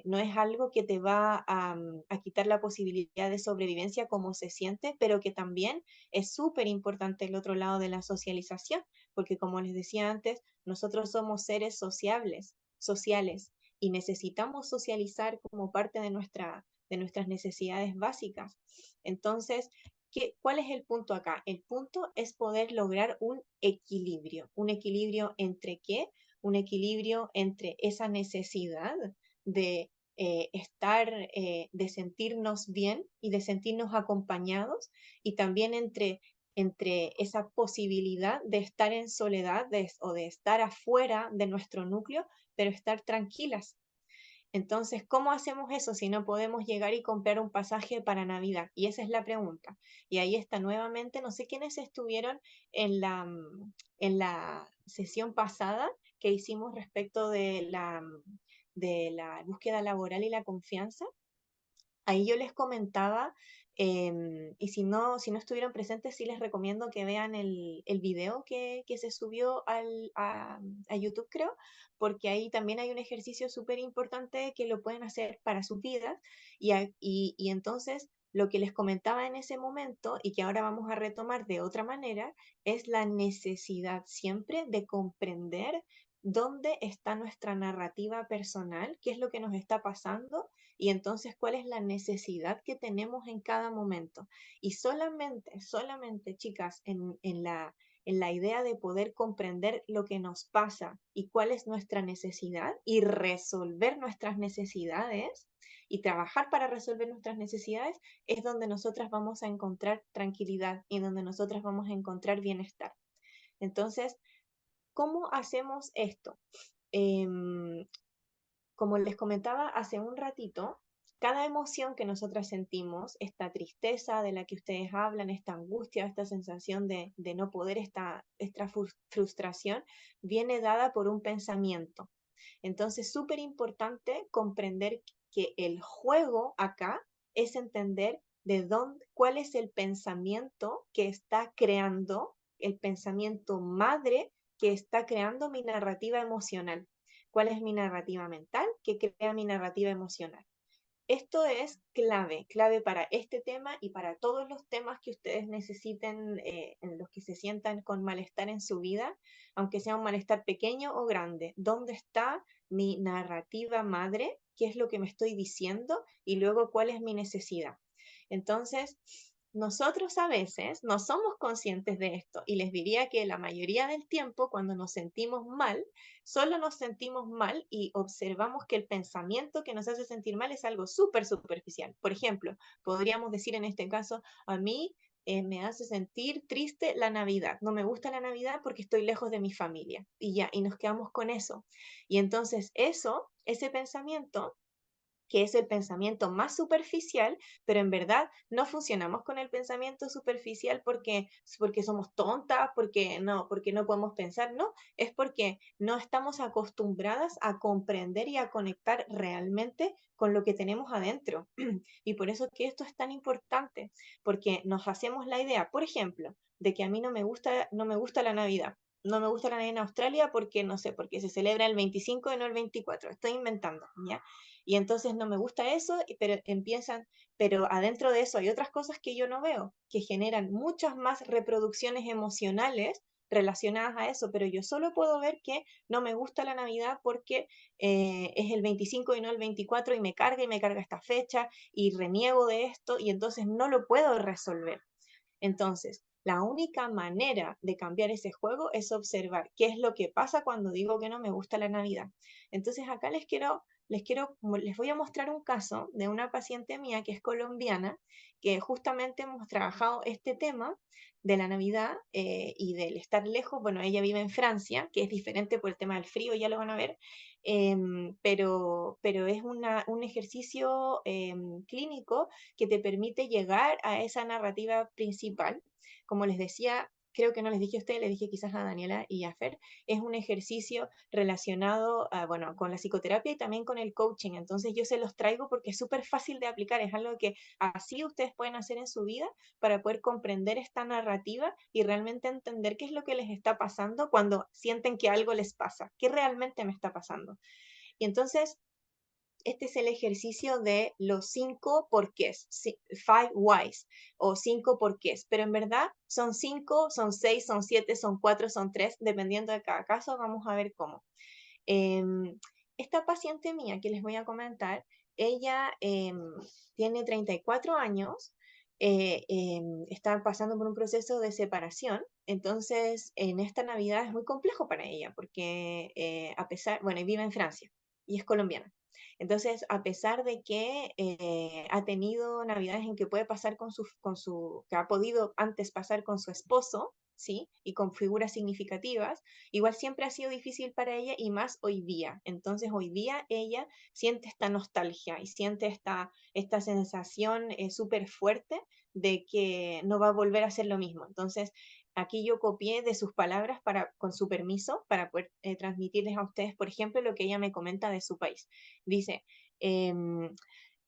No es algo que te va a quitar la posibilidad de sobrevivencia como se siente, pero que también es súper importante el otro lado de la socialización, porque como les decía antes, nosotros somos seres sociales, y necesitamos socializar como parte de nuestras necesidades básicas. Entonces, ¿cuál es el punto acá? El punto es poder lograr un equilibrio entre qué, un equilibrio entre esa necesidad de de sentirnos bien y de sentirnos acompañados, y también entre esa posibilidad de estar en soledad o de estar afuera de nuestro núcleo, pero estar tranquilas. Entonces, ¿cómo hacemos eso si no podemos llegar y comprar un pasaje para Navidad? Y esa es la pregunta. Y ahí está nuevamente, no sé quiénes estuvieron en la sesión pasada que hicimos respecto de la búsqueda laboral y la confianza. Ahí yo les comentaba, y si no estuvieron presentes, sí les recomiendo que vean el video que se subió a YouTube, creo, porque ahí también hay un ejercicio súper importante que lo pueden hacer para sus vidas. Y entonces lo que les comentaba en ese momento y que ahora vamos a retomar de otra manera es la necesidad siempre de comprender dónde está nuestra narrativa personal, qué es lo que nos está pasando, y entonces cuál es la necesidad que tenemos en cada momento. Y solamente, chicas, en la idea de poder comprender lo que nos pasa y cuál es nuestra necesidad y resolver nuestras necesidades y trabajar para resolver nuestras necesidades, es donde nosotras vamos a encontrar tranquilidad y donde nosotras vamos a encontrar bienestar. Entonces, ¿cómo hacemos esto? Em, Como les comentaba hace un ratito, cada emoción que nosotras sentimos, esta tristeza de la que ustedes hablan, esta angustia, esta sensación de no poder, esta frustración, viene dada por un pensamiento. Entonces, súper importante comprender que el juego acá es entender cuál es el pensamiento que está creando, el pensamiento madre que está creando mi narrativa emocional. ¿Cuál es mi narrativa mental que crea mi narrativa emocional? Esto es clave para este tema y para todos los temas que ustedes necesiten, en los que se sientan con malestar en su vida, aunque sea un malestar pequeño o grande. ¿Dónde está mi narrativa madre? ¿Qué es lo que me estoy diciendo? Y luego, ¿cuál es mi necesidad? Entonces, nosotros a veces no somos conscientes de esto, y les diría que la mayoría del tiempo cuando nos sentimos mal, solo nos sentimos mal y observamos que el pensamiento que nos hace sentir mal es algo súper superficial. Por ejemplo, podríamos decir en este caso, a mí me hace sentir triste la Navidad. No me gusta la Navidad porque estoy lejos de mi familia. Y ya, y nos quedamos con eso. Y entonces ese pensamiento, que es el pensamiento más superficial, pero en verdad no funcionamos con el pensamiento superficial porque somos tontas, porque no podemos pensar, no, es porque no estamos acostumbradas a comprender y a conectar realmente con lo que tenemos adentro. Y por eso que esto es tan importante, porque nos hacemos la idea, por ejemplo, de que a mí no me gusta la Navidad. No me gusta la Navidad en Australia porque, no sé, porque se celebra el 25 y no el 24. Estoy inventando, ¿ya? Y entonces no me gusta eso, pero adentro de eso hay otras cosas que yo no veo, que generan muchas más reproducciones emocionales relacionadas a eso, pero yo solo puedo ver que no me gusta la Navidad porque es el 25 y no el 24, y me carga esta fecha y reniego de esto, y entonces no lo puedo resolver. Entonces, la única manera de cambiar ese juego es observar qué es lo que pasa cuando digo que no me gusta la Navidad. Entonces, acá les voy a mostrar un caso de una paciente mía que es colombiana, que justamente hemos trabajado este tema de la Navidad y del estar lejos. Bueno, ella vive en Francia, que es diferente por el tema del frío, ya lo van a ver, pero es un ejercicio clínico que te permite llegar a esa narrativa principal. Como les decía, creo que no les dije a ustedes, les dije quizás a Daniela y a Fer, es un ejercicio relacionado bueno, con la psicoterapia y también con el coaching. Entonces yo se los traigo porque es súper fácil de aplicar, es algo que así ustedes pueden hacer en su vida para poder comprender esta narrativa y realmente entender qué es lo que les está pasando cuando sienten que algo les pasa, qué realmente me está pasando. Y entonces este es el ejercicio de los 5 porqués, 5 whys o 5 porqués, pero en verdad son 5, son 6, son 7, son 4, son 3, dependiendo de cada caso, vamos a ver cómo. Eh, esta paciente mía que les voy a comentar, ella tiene 34 años, está pasando por un proceso de separación, entonces en esta Navidad es muy complejo para ella porque a pesar, bueno, vive en Francia y es colombiana. Entonces, a pesar de que ha tenido navidades en que puede pasar que ha podido antes pasar con su esposo, ¿sí? Y con figuras significativas, igual siempre ha sido difícil para ella y más hoy día. Entonces, hoy día ella siente esta nostalgia y siente esta sensación súper fuerte de que no va a volver a ser lo mismo. Entonces, aquí yo copié de sus palabras con su permiso para poder transmitirles a ustedes, por ejemplo, lo que ella me comenta de su país. Dice,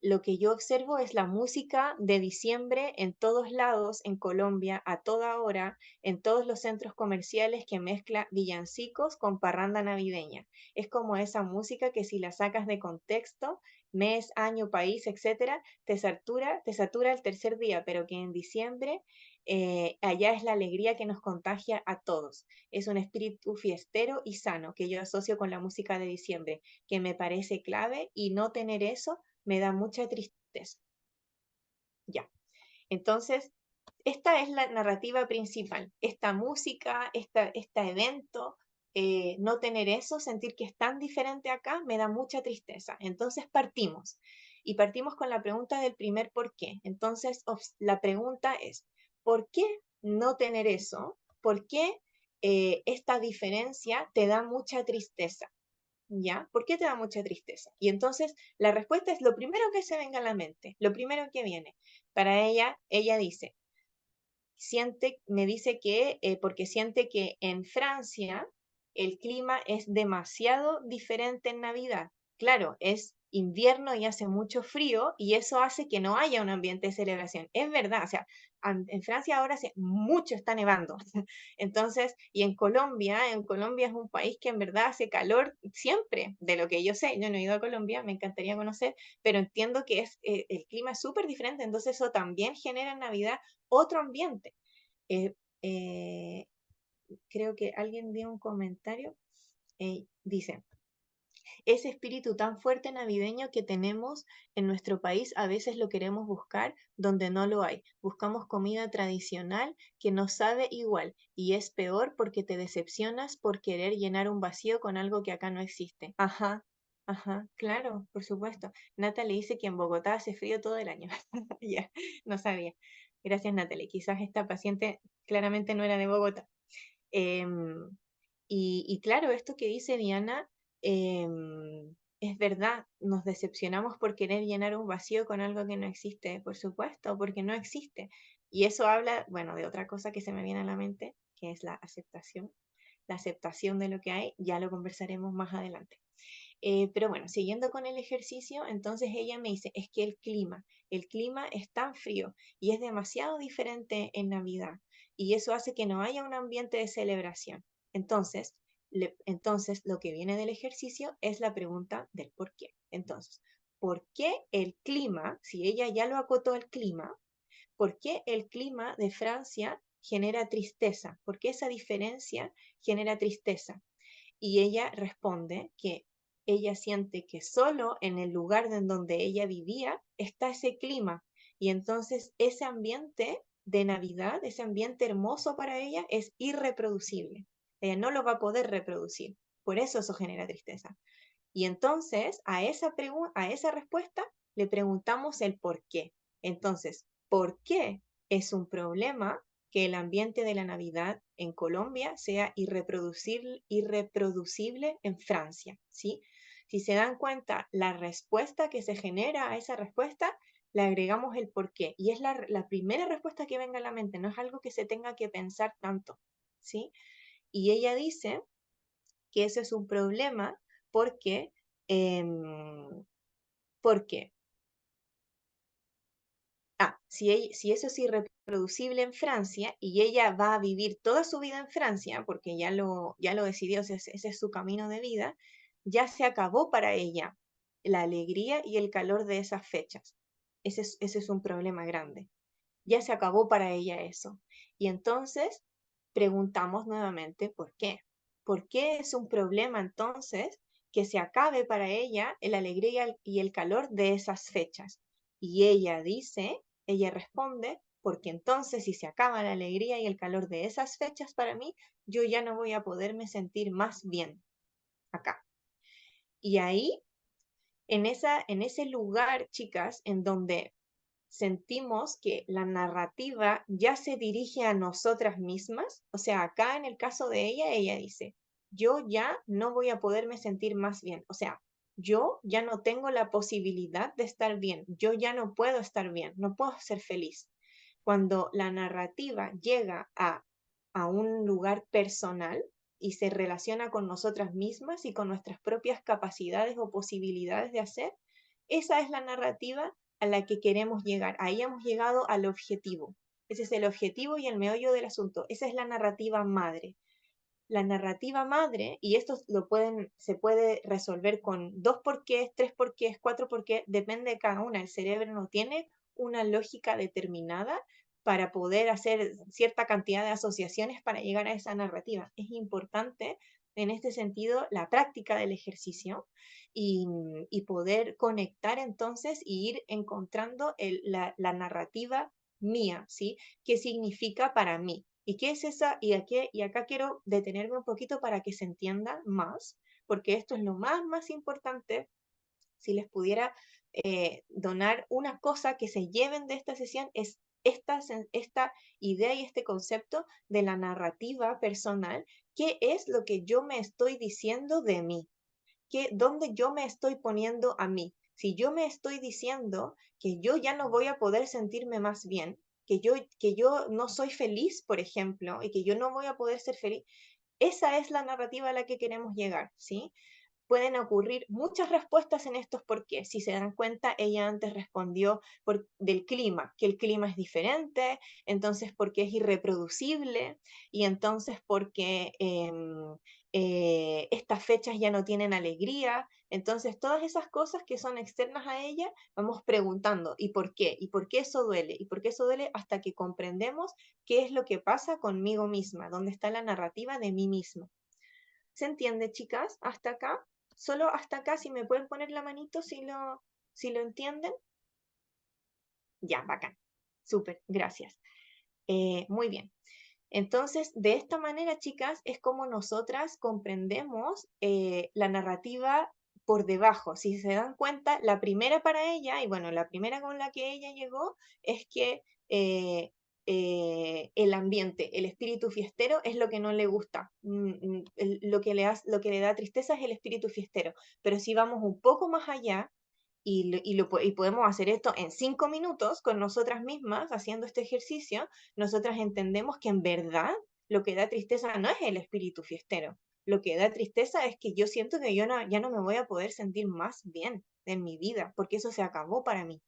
lo que yo observo es la música de diciembre en todos lados en Colombia, a toda hora, en todos los centros comerciales que mezcla villancicos con parranda navideña. Es como esa música que si la sacas de contexto, mes, año, país, etcétera, te satura el tercer día, pero que en diciembre allá es la alegría que nos contagia a todos. Es un espíritu fiestero y sano que yo asocio con la música de diciembre, que me parece clave y no tener eso me da mucha tristeza. Ya. Entonces, esta es la narrativa principal. Esta música, este evento, no tener eso, sentir que es tan diferente acá, me da mucha tristeza. Entonces partimos. Y partimos con la pregunta del primer por qué. Entonces, la pregunta es, ¿por qué no tener eso? ¿Por qué esta diferencia te da mucha tristeza? ¿Ya? ¿Por qué te da mucha tristeza? Y entonces la respuesta es lo primero que se venga a la mente, lo primero que viene. Para ella dice, me dice que, porque siente que en Francia el clima es demasiado diferente en Navidad. Claro, es invierno y hace mucho frío y eso hace que no haya un ambiente de celebración. Es verdad, o sea, en Francia ahora hace mucho está nevando. Entonces, y en Colombia es un país que en verdad hace calor siempre, de lo que yo sé. Yo no he ido a Colombia, me encantaría conocer, pero entiendo que el clima es súper diferente, entonces eso también genera en Navidad otro ambiente. Eh, eh, Creo que alguien dio un comentario, dice, ese espíritu tan fuerte navideño que tenemos en nuestro país, a veces lo queremos buscar donde no lo hay. Buscamos comida tradicional que no sabe igual y es peor porque te decepcionas por querer llenar un vacío con algo que acá no existe. Ajá, ajá, claro, por supuesto. Natalie dice que en Bogotá hace frío todo el año. Ya, no sabía. Gracias, Natalie. Quizás esta paciente claramente no era de Bogotá. Em, y claro, esto que dice Diana es verdad, nos decepcionamos por querer llenar un vacío con algo que no existe, por supuesto, porque no existe. Y eso habla, bueno, de otra cosa que se me viene a la mente, que es la aceptación de lo que hay, ya lo conversaremos más adelante. Pero bueno, siguiendo con el ejercicio, entonces ella me dice, es que el clima es tan frío y es demasiado diferente en Navidad y eso hace que no haya un ambiente de celebración. Entonces, entonces lo que viene del ejercicio es la pregunta del por qué. Entonces, ¿por qué el clima, si ella ya lo acotó el clima, por qué el clima de Francia genera tristeza? ¿Por qué esa diferencia genera tristeza? Y ella responde que ella siente que solo en el lugar en donde ella vivía está ese clima y entonces ese ambiente de Navidad, ese ambiente hermoso para ella es irreproducible. Ella no lo va a poder reproducir. Por eso genera tristeza. Y entonces a esa respuesta le preguntamos el por qué. Entonces, ¿por qué es un problema que el ambiente de la Navidad en Colombia sea irreproducible en Francia? ¿Sí? Si se dan cuenta, la respuesta que se genera a esa respuesta, le agregamos el por qué. Y es la primera respuesta que venga a la mente, no es algo que se tenga que pensar tanto. ¿Sí? Y ella dice que ese es un problema porque, em, porque si eso es irreproducible en Francia y ella va a vivir toda su vida en Francia, porque ya lo decidió, ese es su camino de vida, ya se acabó para ella la alegría y el calor de esas fechas. Ese es un problema grande. Ya se acabó para ella eso. Y entonces preguntamos nuevamente por qué. ¿Por qué es un problema entonces que se acabe para ella la alegría y el calor de esas fechas? Y ella responde, porque entonces si se acaba la alegría y el calor de esas fechas para mí, yo ya no voy a poderme sentir más bien acá. Y ahí, en ese lugar, chicas, en donde sentimos que la narrativa ya se dirige a nosotras mismas. O sea, acá en el caso de ella dice, yo ya no voy a poderme sentir más bien. O sea, yo ya no tengo la posibilidad de estar bien. Yo ya no puedo estar bien, no puedo ser feliz. Cuando la narrativa llega a un lugar personal y se relaciona con nosotras mismas y con nuestras propias capacidades o posibilidades de hacer, esa es la narrativa a la que queremos llegar. Ahí hemos llegado al objetivo. Ese es el objetivo y el meollo del asunto. Esa es la narrativa madre. La narrativa madre, y esto se puede resolver con 2 porqués, 3 porqués, 4 porqués, depende de cada una. El cerebro no tiene una lógica determinada para poder hacer cierta cantidad de asociaciones para llegar a esa narrativa. Es importante en este sentido la práctica del ejercicio y poder conectar entonces y ir encontrando la narrativa mía, ¿sí? ¿Qué significa para mí? ¿Y qué es esa? Y acá quiero detenerme un poquito para que se entienda más, porque esto es lo más importante. Si les pudiera donar una cosa que se lleven de esta sesión, es esta idea y este concepto de la narrativa personal. ¿Qué es lo que yo me estoy diciendo de mí? ¿Dónde yo me estoy poniendo a mí? Si yo me estoy diciendo que yo ya no voy a poder sentirme más bien, que yo no soy feliz, por ejemplo, y que yo no voy a poder ser feliz, esa es la narrativa a la que queremos llegar, ¿sí? Pueden ocurrir muchas respuestas en estos por qué. Si se dan cuenta, ella antes respondió del clima, que el clima es diferente, entonces porque es irreproducible y entonces porque estas fechas ya no tienen alegría. Entonces, todas esas cosas que son externas a ella, vamos preguntando, ¿y por qué? ¿Y por qué eso duele? ¿Y por qué eso duele? Hasta que comprendemos qué es lo que pasa conmigo misma, dónde está la narrativa de mí misma. ¿Se entiende, chicas? ¿Hasta acá? Solo hasta acá, si me pueden poner la manito si lo entienden. Ya, bacán. Súper, gracias. Muy bien. Entonces, de esta manera, chicas, es como nosotras comprendemos la narrativa por debajo. Si se dan cuenta, la primera para ella, y bueno, la primera con la que ella llegó, es que el ambiente, el espíritu fiestero es lo que no le gusta. Lo que le da tristeza es el espíritu fiestero. Pero si vamos un poco más allá, y podemos hacer esto en 5 minutos con nosotras mismas haciendo este ejercicio, nosotras entendemos que en verdad lo que da tristeza no es el espíritu fiestero. Lo que da tristeza es que yo siento que yo ya no me voy a poder sentir más bien en mi vida, porque eso se acabó para mí.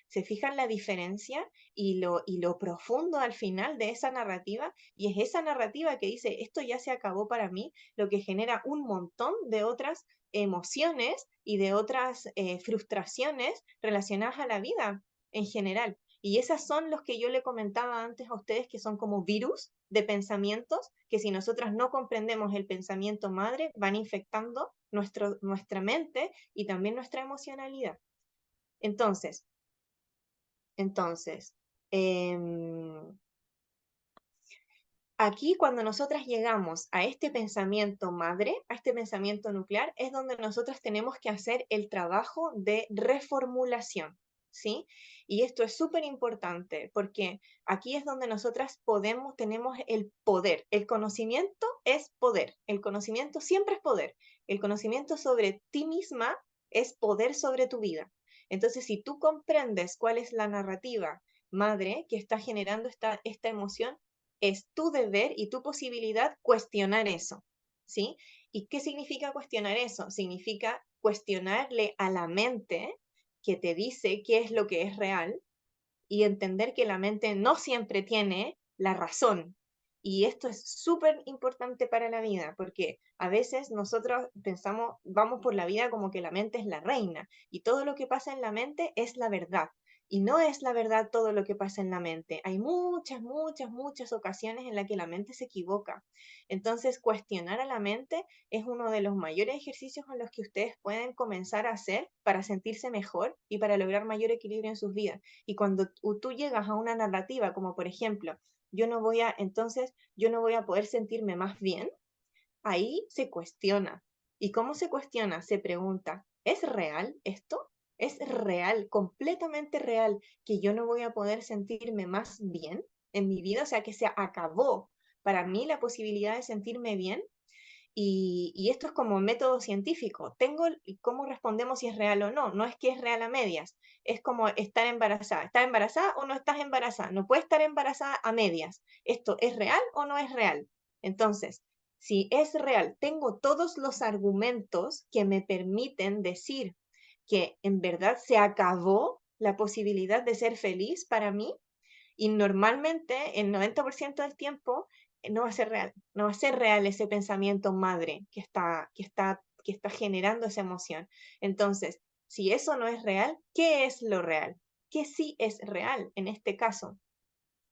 ¿Se fijan la diferencia y lo profundo al final de esa narrativa? Y es esa narrativa que dice, esto ya se acabó para mí, lo que genera un montón de otras emociones y de otras frustraciones relacionadas a la vida en general. Y esas son los que yo le comentaba antes a ustedes, que son como virus de pensamientos, que si nosotras no comprendemos el pensamiento madre, van infectando nuestra mente y también nuestra emocionalidad. Entonces, entonces, em, aquí cuando nosotras llegamos a este pensamiento madre, a este pensamiento nuclear, es donde nosotras tenemos que hacer el trabajo de reformulación, ¿sí? Y esto es súper importante porque aquí es donde nosotras tenemos el poder. El conocimiento es poder. El conocimiento siempre es poder. El conocimiento sobre ti misma es poder sobre tu vida. Entonces, si tú comprendes cuál es la narrativa madre que está generando esta emoción, es tu deber y tu posibilidad cuestionar eso, ¿sí? ¿Y qué significa cuestionar eso? Significa cuestionarle a la mente que te dice qué es lo que es real y entender que la mente no siempre tiene la razón. Y esto es súper importante para la vida, porque a veces nosotros pensamos, vamos por la vida como que la mente es la reina y todo lo que pasa en la mente es la verdad. Y no es la verdad todo lo que pasa en la mente. Hay muchas, muchas, muchas ocasiones en las que la mente se equivoca. Entonces, cuestionar a la mente es uno de los mayores ejercicios en los que ustedes pueden comenzar a hacer para sentirse mejor y para lograr mayor equilibrio en sus vidas. Y cuando tú llegas a una narrativa, como por ejemplo, yo no voy a poder sentirme más bien, ahí se cuestiona. ¿Y cómo se cuestiona? Se pregunta, ¿es real esto? ¿Es real, completamente real, que yo no voy a poder sentirme más bien en mi vida? O sea, que se acabó para mí la posibilidad de sentirme bien. Y esto es como un método científico. ¿Cómo respondemos si es real o no? No es que es real a medias, es como estar embarazada. ¿Estás embarazada o no estás embarazada? No puede estar embarazada a medias. ¿Esto es real o no es real? Entonces, si es real, tengo todos los argumentos que me permiten decir que en verdad se acabó la posibilidad de ser feliz para mí, y normalmente, el 90% del tiempo, no va a ser real. No va a ser real ese pensamiento madre que está generando esa emoción. Entonces, si eso no es real, ¿qué es lo real? ¿Qué sí es real en este caso?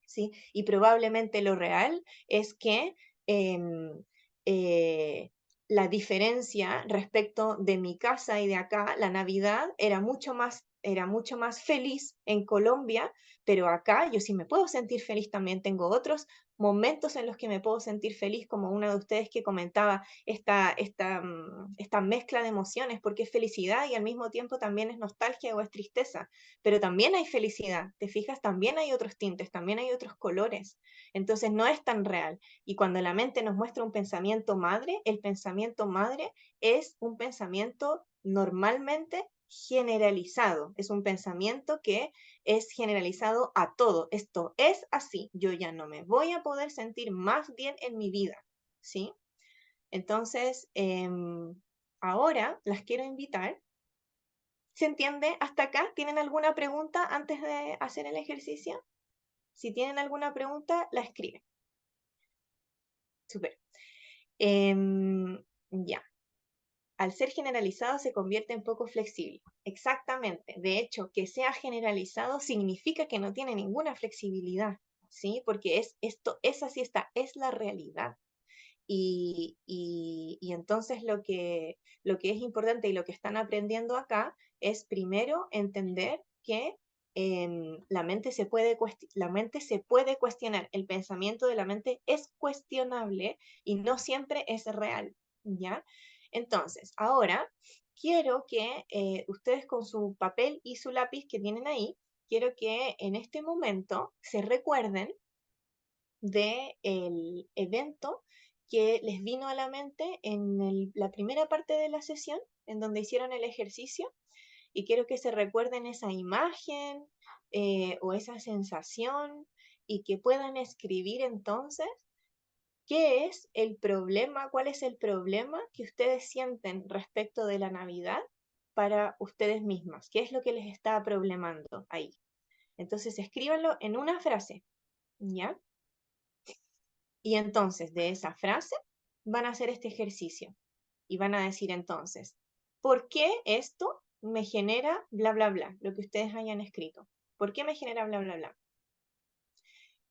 ¿Sí? Y probablemente lo real es que em, eh, la diferencia respecto de mi casa y de acá, la Navidad era mucho más feliz en Colombia, pero acá yo sí me puedo sentir feliz también. Tengo otros momentos en los que me puedo sentir feliz, como una de ustedes que comentaba esta mezcla de emociones, porque es felicidad y al mismo tiempo también es nostalgia o es tristeza, pero también hay felicidad, ¿te fijas? También hay otros tintes, también hay otros colores, entonces no es tan real. Y cuando la mente nos muestra un pensamiento madre, el pensamiento madre es un pensamiento normalmente generalizado, es un pensamiento que es generalizado a todo. Esto es así, yo ya no me voy a poder sentir más bien en mi vida, ¿sí? Entonces, ahora las quiero invitar. ¿Se entiende hasta acá? ¿Tienen alguna pregunta antes de hacer el ejercicio? Si tienen alguna pregunta, la escriben. Súper. Ya. Al ser generalizado se convierte en poco flexible. Exactamente. De hecho, que sea generalizado significa que no tiene ninguna flexibilidad, ¿sí? Porque esto es así, es la realidad. Y entonces lo que es importante y lo que están aprendiendo acá es primero entender que la mente se puede cuestionar, el pensamiento de la mente es cuestionable y no siempre es real, ¿ya? Entonces, ahora quiero que ustedes con su papel y su lápiz que tienen ahí, quiero que en este momento se recuerden del evento que les vino a la mente en la primera parte de la sesión, en donde hicieron el ejercicio, y quiero que se recuerden esa imagen o esa sensación y que puedan escribir entonces qué es el problema, cuál es el problema que ustedes sienten respecto de la Navidad para ustedes mismas, qué es lo que les está problemando ahí. Entonces escríbanlo en una frase, ¿ya? Y entonces de esa frase van a hacer este ejercicio y van a decir entonces, ¿por qué esto me genera bla, bla, bla? Lo que ustedes hayan escrito. ¿Por qué me genera bla, bla, bla?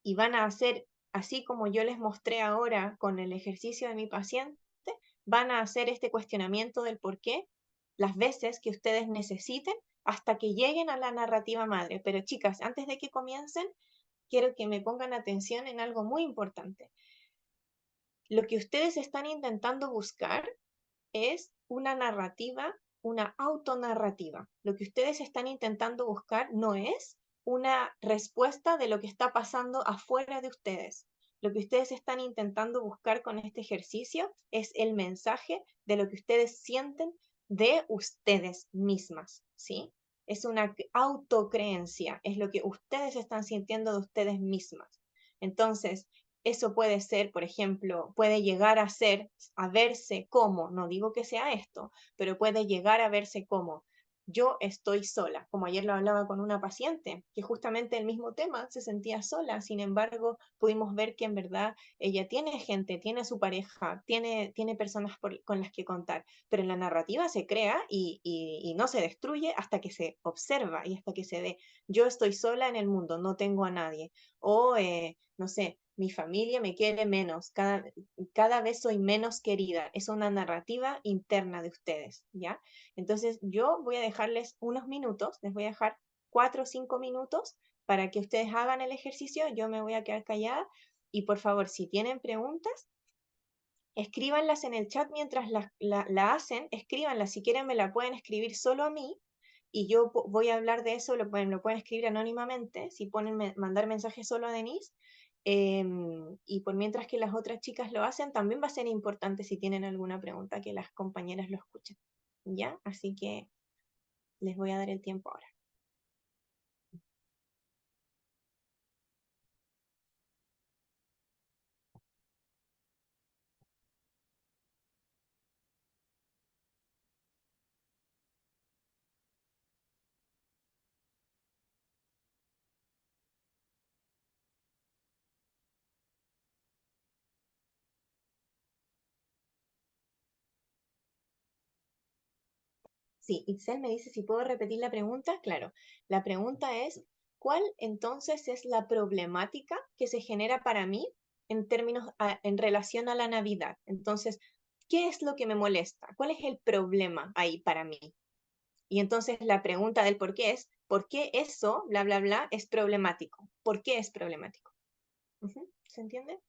Y van a hacer, así como yo les mostré ahora con el ejercicio de mi paciente, van a hacer este cuestionamiento del por qué las veces que ustedes necesiten hasta que lleguen a la narrativa madre. Pero chicas, antes de que comiencen, quiero que me pongan atención en algo muy importante. Lo que ustedes están intentando buscar es una narrativa, una autonarrativa. Lo que ustedes están intentando buscar no es una respuesta de lo que está pasando afuera de ustedes. Lo que ustedes están intentando buscar con este ejercicio es el mensaje de lo que ustedes sienten de ustedes mismas, ¿sí? Es una autocreencia, es lo que ustedes están sintiendo de ustedes mismas. Entonces, eso puede ser, por ejemplo, puede llegar a ser, a verse como, no digo que sea esto, pero puede llegar a verse como yo estoy sola, como ayer lo hablaba con una paciente, que justamente el mismo tema se sentía sola, sin embargo, pudimos ver que en verdad ella tiene gente, tiene su pareja, tiene personas con las que contar, pero en la narrativa se crea y no se destruye hasta que se observa y hasta que se ve, yo estoy sola en el mundo, no tengo a nadie, o no sé, mi familia me quiere menos, cada vez soy menos querida. Es una narrativa interna de ustedes, ¿ya? Entonces yo voy a dejarles unos minutos, les voy a dejar 4 o 5 minutos para que ustedes hagan el ejercicio. Yo me voy a quedar callada y por favor, si tienen preguntas, escríbanlas en el chat mientras la hacen, escríbanlas. Si quieren me la pueden escribir solo a mí y yo voy a hablar de eso, lo pueden escribir anónimamente, si ponen mandar mensajes solo a Denise. Y por mientras que las otras chicas lo hacen, también va a ser importante si tienen alguna pregunta que las compañeras lo escuchen. ¿Ya? Así que les voy a dar el tiempo ahora. Sí, Itzel me dice si puedo repetir la pregunta. Claro, la pregunta es, ¿cuál entonces es la problemática que se genera para mí en términos, en relación a la Navidad? Entonces, ¿qué es lo que me molesta? ¿Cuál es el problema ahí para mí? Y entonces la pregunta del por qué es, ¿por qué eso, bla, bla, bla, es problemático? ¿Por qué es problemático? Ujú, ¿se entiende?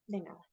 De nada.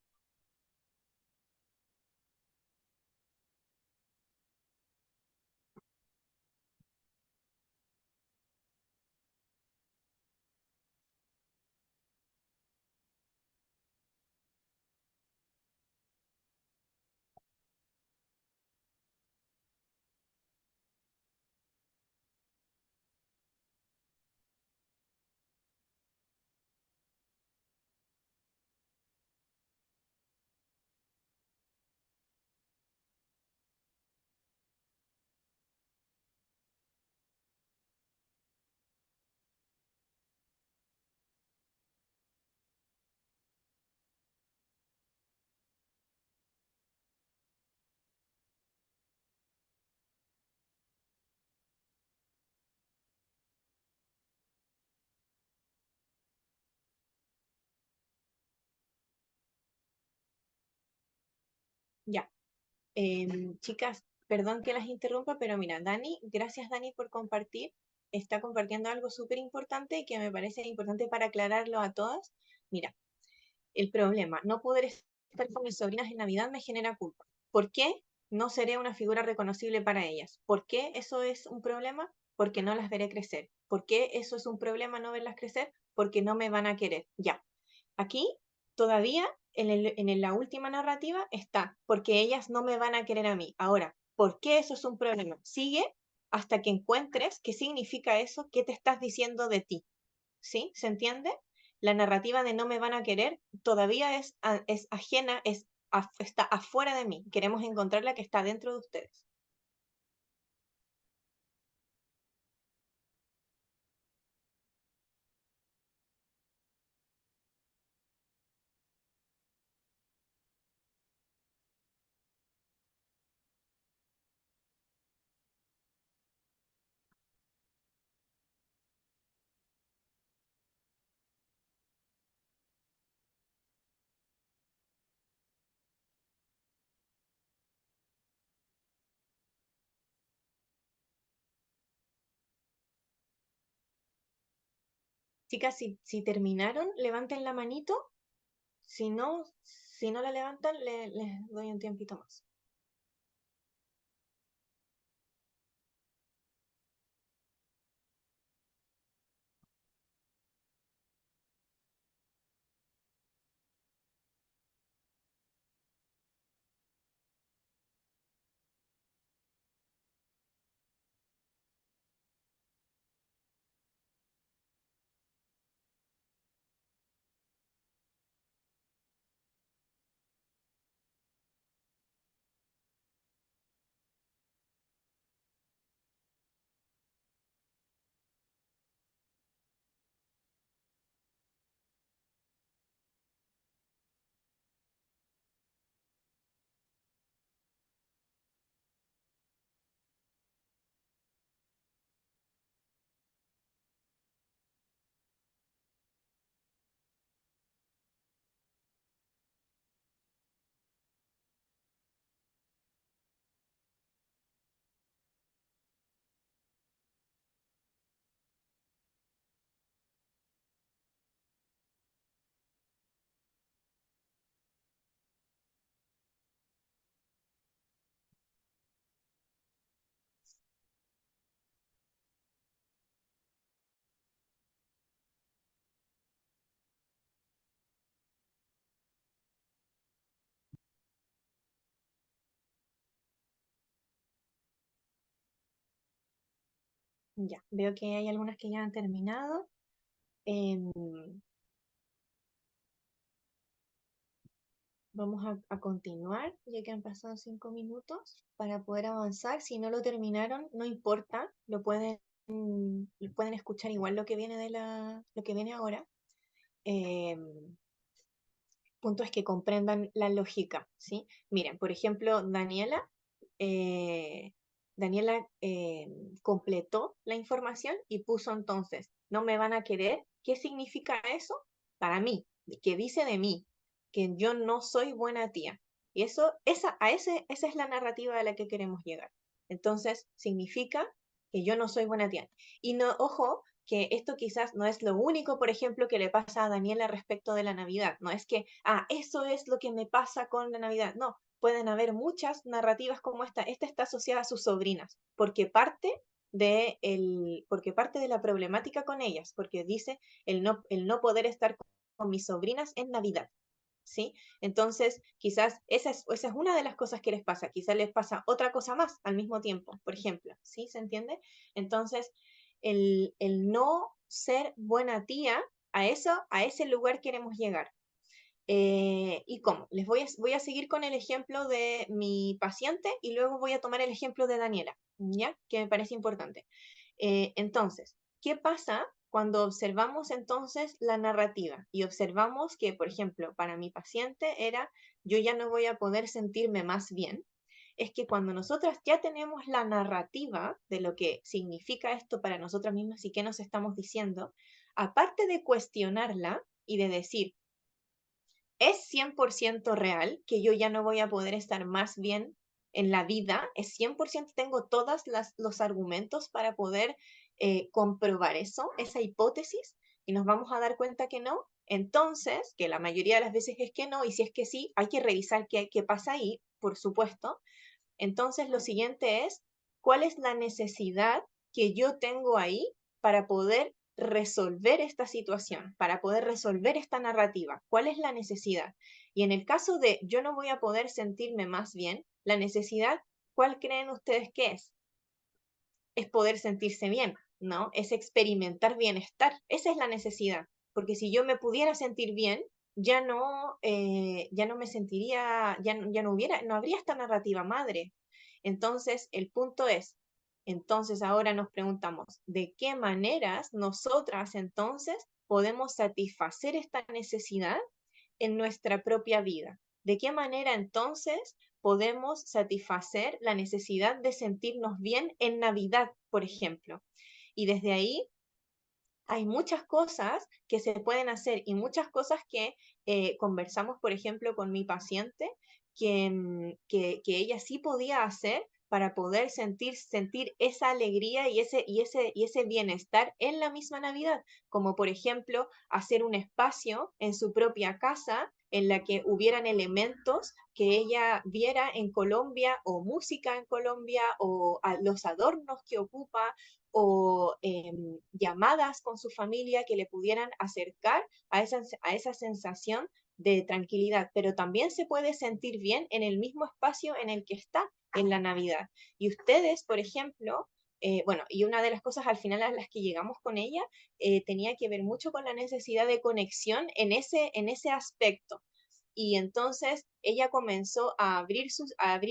Ya. Chicas, perdón que las interrumpa, pero mira, Dani, gracias Dani por compartir. Está compartiendo algo súper importante y que me parece importante para aclararlo a todas. Mira, el problema, no poder estar con mis sobrinas en Navidad me genera culpa. ¿Por qué no seré una figura reconocible para ellas? ¿Por qué eso es un problema? Porque no las veré crecer. ¿Por qué eso es un problema no verlas crecer? Porque no me van a querer. Ya, aquí todavía la última narrativa está, porque ellas no me van a querer a mí. Ahora, ¿por qué eso es un problema? Sigue hasta que encuentres qué significa eso, qué te estás diciendo de ti. ¿Sí? ¿Se entiende? La narrativa de no me van a querer todavía es ajena, está afuera de mí. Queremos encontrar la que está dentro de ustedes. Chicas, si terminaron, levanten la manito. Si no la levantan, les doy un tiempito más. Ya, veo que hay algunas que ya han terminado. Em, Vamos a continuar, ya que han pasado 5 minutos, para poder avanzar. Si no lo terminaron, no importa, lo pueden escuchar igual lo que viene lo que viene ahora. Em, Punto es que comprendan la lógica, ¿sí? Miren, por ejemplo, eh, Daniela completó la información y puso entonces, no me van a querer. ¿Qué significa eso? Para mí, que dice de mí, que yo no soy buena tía. Y esa es la narrativa a la que queremos llegar. Entonces, significa que yo no soy buena tía. Y no, ojo, que esto quizás no es lo único, por ejemplo, que le pasa a Daniela respecto de la Navidad. No es que, eso es lo que me pasa con la Navidad. No, pueden haber muchas narrativas como esta. Esta está asociada a sus sobrinas, porque parte de la problemática con ellas, porque dice el no poder estar con mis sobrinas en Navidad. ¿Sí? Entonces, quizás esa es una de las cosas que les pasa. Quizás les pasa otra cosa más al mismo tiempo, por ejemplo. ¿Sí? ¿Se entiende? Entonces, el no ser buena tía, a ese lugar queremos llegar. ¿Y cómo? Voy a seguir con el ejemplo de mi paciente y luego voy a tomar el ejemplo de Daniela, ¿ya? Que me parece importante. Entonces, ¿qué pasa cuando observamos entonces la narrativa y observamos que, por ejemplo, para mi paciente era, yo ya no voy a poder sentirme más bien? Es que cuando nosotras ya tenemos la narrativa de lo que significa esto para nosotras mismas y qué nos estamos diciendo, aparte de cuestionarla y de decir, es 100% real que yo ya no voy a poder estar más bien en la vida, es 100%, tengo todos los argumentos para poder comprobar eso, esa hipótesis, y nos vamos a dar cuenta que no. Entonces, que la mayoría de las veces es que no, y si es que sí, hay que revisar qué pasa ahí, por supuesto. Entonces, lo siguiente es, ¿cuál es la necesidad que yo tengo ahí para poder resolver esta situación, para poder resolver esta narrativa? ¿Cuál es la necesidad? Y en el caso de yo no voy a poder sentirme más bien, la necesidad, ¿cuál creen ustedes que es? Es poder sentirse bien, ¿no? Es experimentar bienestar. Esa es la necesidad. Porque si yo me pudiera sentir bien, ya no me sentiría, ya no habría esta narrativa madre. Entonces, el punto es, entonces ahora nos preguntamos, ¿de qué maneras nosotras entonces podemos satisfacer esta necesidad en nuestra propia vida? ¿De qué manera entonces podemos satisfacer la necesidad de sentirnos bien en Navidad, por ejemplo? Y desde ahí hay muchas cosas que se pueden hacer y muchas cosas que conversamos, por ejemplo, con mi paciente, que ella sí podía hacer para poder sentir esa alegría y ese bienestar en la misma Navidad, como por ejemplo hacer un espacio en su propia casa en la que hubieran elementos que ella viera en Colombia, o música en Colombia, o los adornos que ocupa, o llamadas con su familia que le pudieran acercar a esa sensación de tranquilidad, pero también se puede sentir bien en el mismo espacio en el que está en la Navidad. Y ustedes, por ejemplo, bueno, y una de las cosas al final a las que llegamos con ella tenía que ver mucho con la necesidad de conexión en ese aspecto. Y entonces ella comenzó a abrir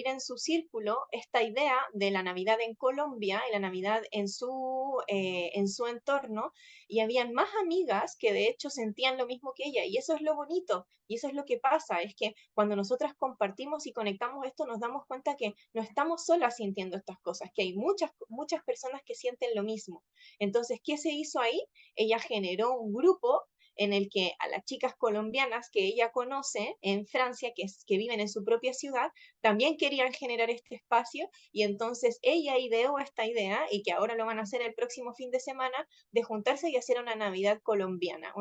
en su círculo esta idea de la Navidad en Colombia y la Navidad en su entorno, y habían más amigas que de hecho sentían lo mismo que ella, y eso es lo bonito, y eso es lo que pasa, es que cuando nosotras compartimos y conectamos esto, nos damos cuenta que no estamos solas sintiendo estas cosas, que hay muchas, muchas personas que sienten lo mismo. Entonces, ¿qué se hizo ahí? Ella generó un grupo en el que a las chicas colombianas que ella conoce en Francia, que viven en su propia ciudad, también querían generar este espacio, y entonces ella ideó esta idea, y que ahora lo van a hacer el próximo fin de semana, de juntarse y hacer una Navidad colombiana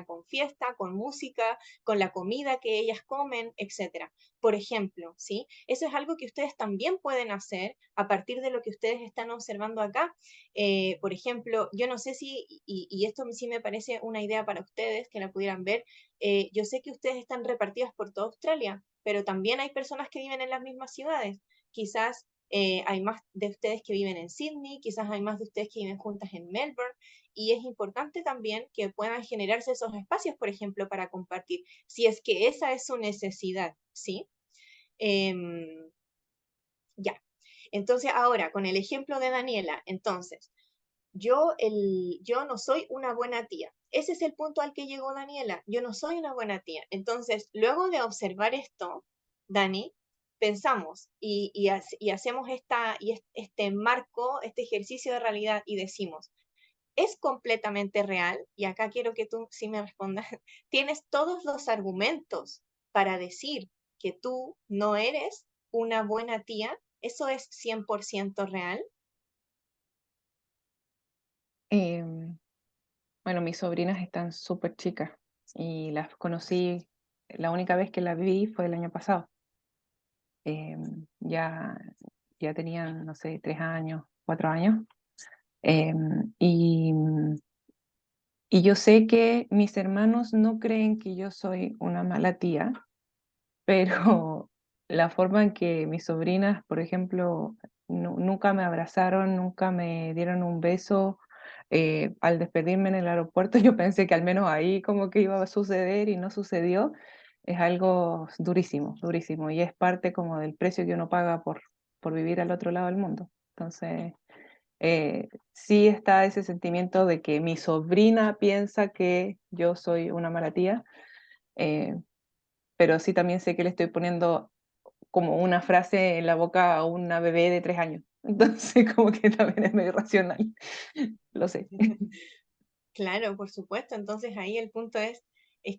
con fiesta, con música, con la comida que ellas comen, etcétera. Por ejemplo, ¿sí? Eso es algo que ustedes también pueden hacer a partir de lo que ustedes están observando acá. Por ejemplo, yo no sé si, y esto sí me parece una idea para ustedes que la pudieran ver, yo sé que ustedes están repartidas por toda Australia, pero también hay personas que viven en las mismas ciudades. Quizás hay más de ustedes que viven en Sydney, quizás hay más de ustedes que viven juntas en Melbourne, y es importante también que puedan generarse esos espacios, por ejemplo, para compartir, si es que esa es su necesidad, ¿sí? Em, ya. Entonces, ahora, con el ejemplo de Daniela, entonces, yo no soy una buena tía. Ese es el punto al que llegó Daniela. Yo no soy una buena tía. Entonces, luego de observar esto, Dani, pensamos y hacemos este marco, este ejercicio de realidad, y decimos, ¿es completamente real? Y acá quiero que tú sí me respondas. ¿Tienes todos los argumentos para decir que tú no eres una buena tía? ¿Eso es 100% real? Em, bueno, mis sobrinas están súper chicas y las conocí, la única vez que las vi fue el año pasado. Ya, ya tenían, no sé, 3 años, 4 años. Em, y, y yo sé que mis hermanos no creen que yo soy una mala tía, pero la forma en que mis sobrinas, por ejemplo, nunca me abrazaron, nunca me dieron un beso. Al despedirme en el aeropuerto, yo pensé que al menos ahí como que iba a suceder y no sucedió. Es algo durísimo, durísimo, y es parte como del precio que uno paga por vivir al otro lado del mundo. Entonces, sí está ese sentimiento de que mi sobrina piensa que yo soy una mala tía, eh, pero sí también sé que le estoy poniendo como una frase en la boca a una bebé de 3 años. Entonces, como que también es medio irracional. Lo sé. Claro, por supuesto. Entonces ahí el punto es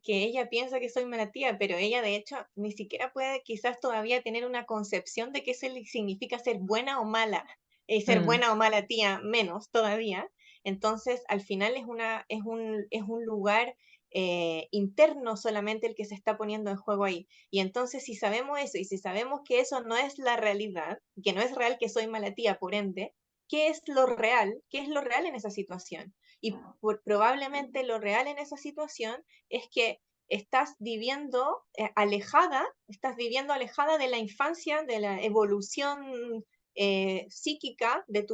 que ella piensa que soy mala tía, pero ella de hecho ni siquiera puede quizás todavía tener una concepción de qué eso significa ser buena o mala, ser Mm, buena o mala tía menos todavía. Entonces al final es un lugar interno solamente el que se está poniendo en juego ahí. Y entonces si sabemos eso, y si sabemos que eso no es la realidad, que no es real que soy mala tía, por ende, ¿qué es lo real? ¿Qué es lo real en esa situación? Y probablemente lo real en esa situación es que estás viviendo alejada de la infancia, de la evolución psíquica, de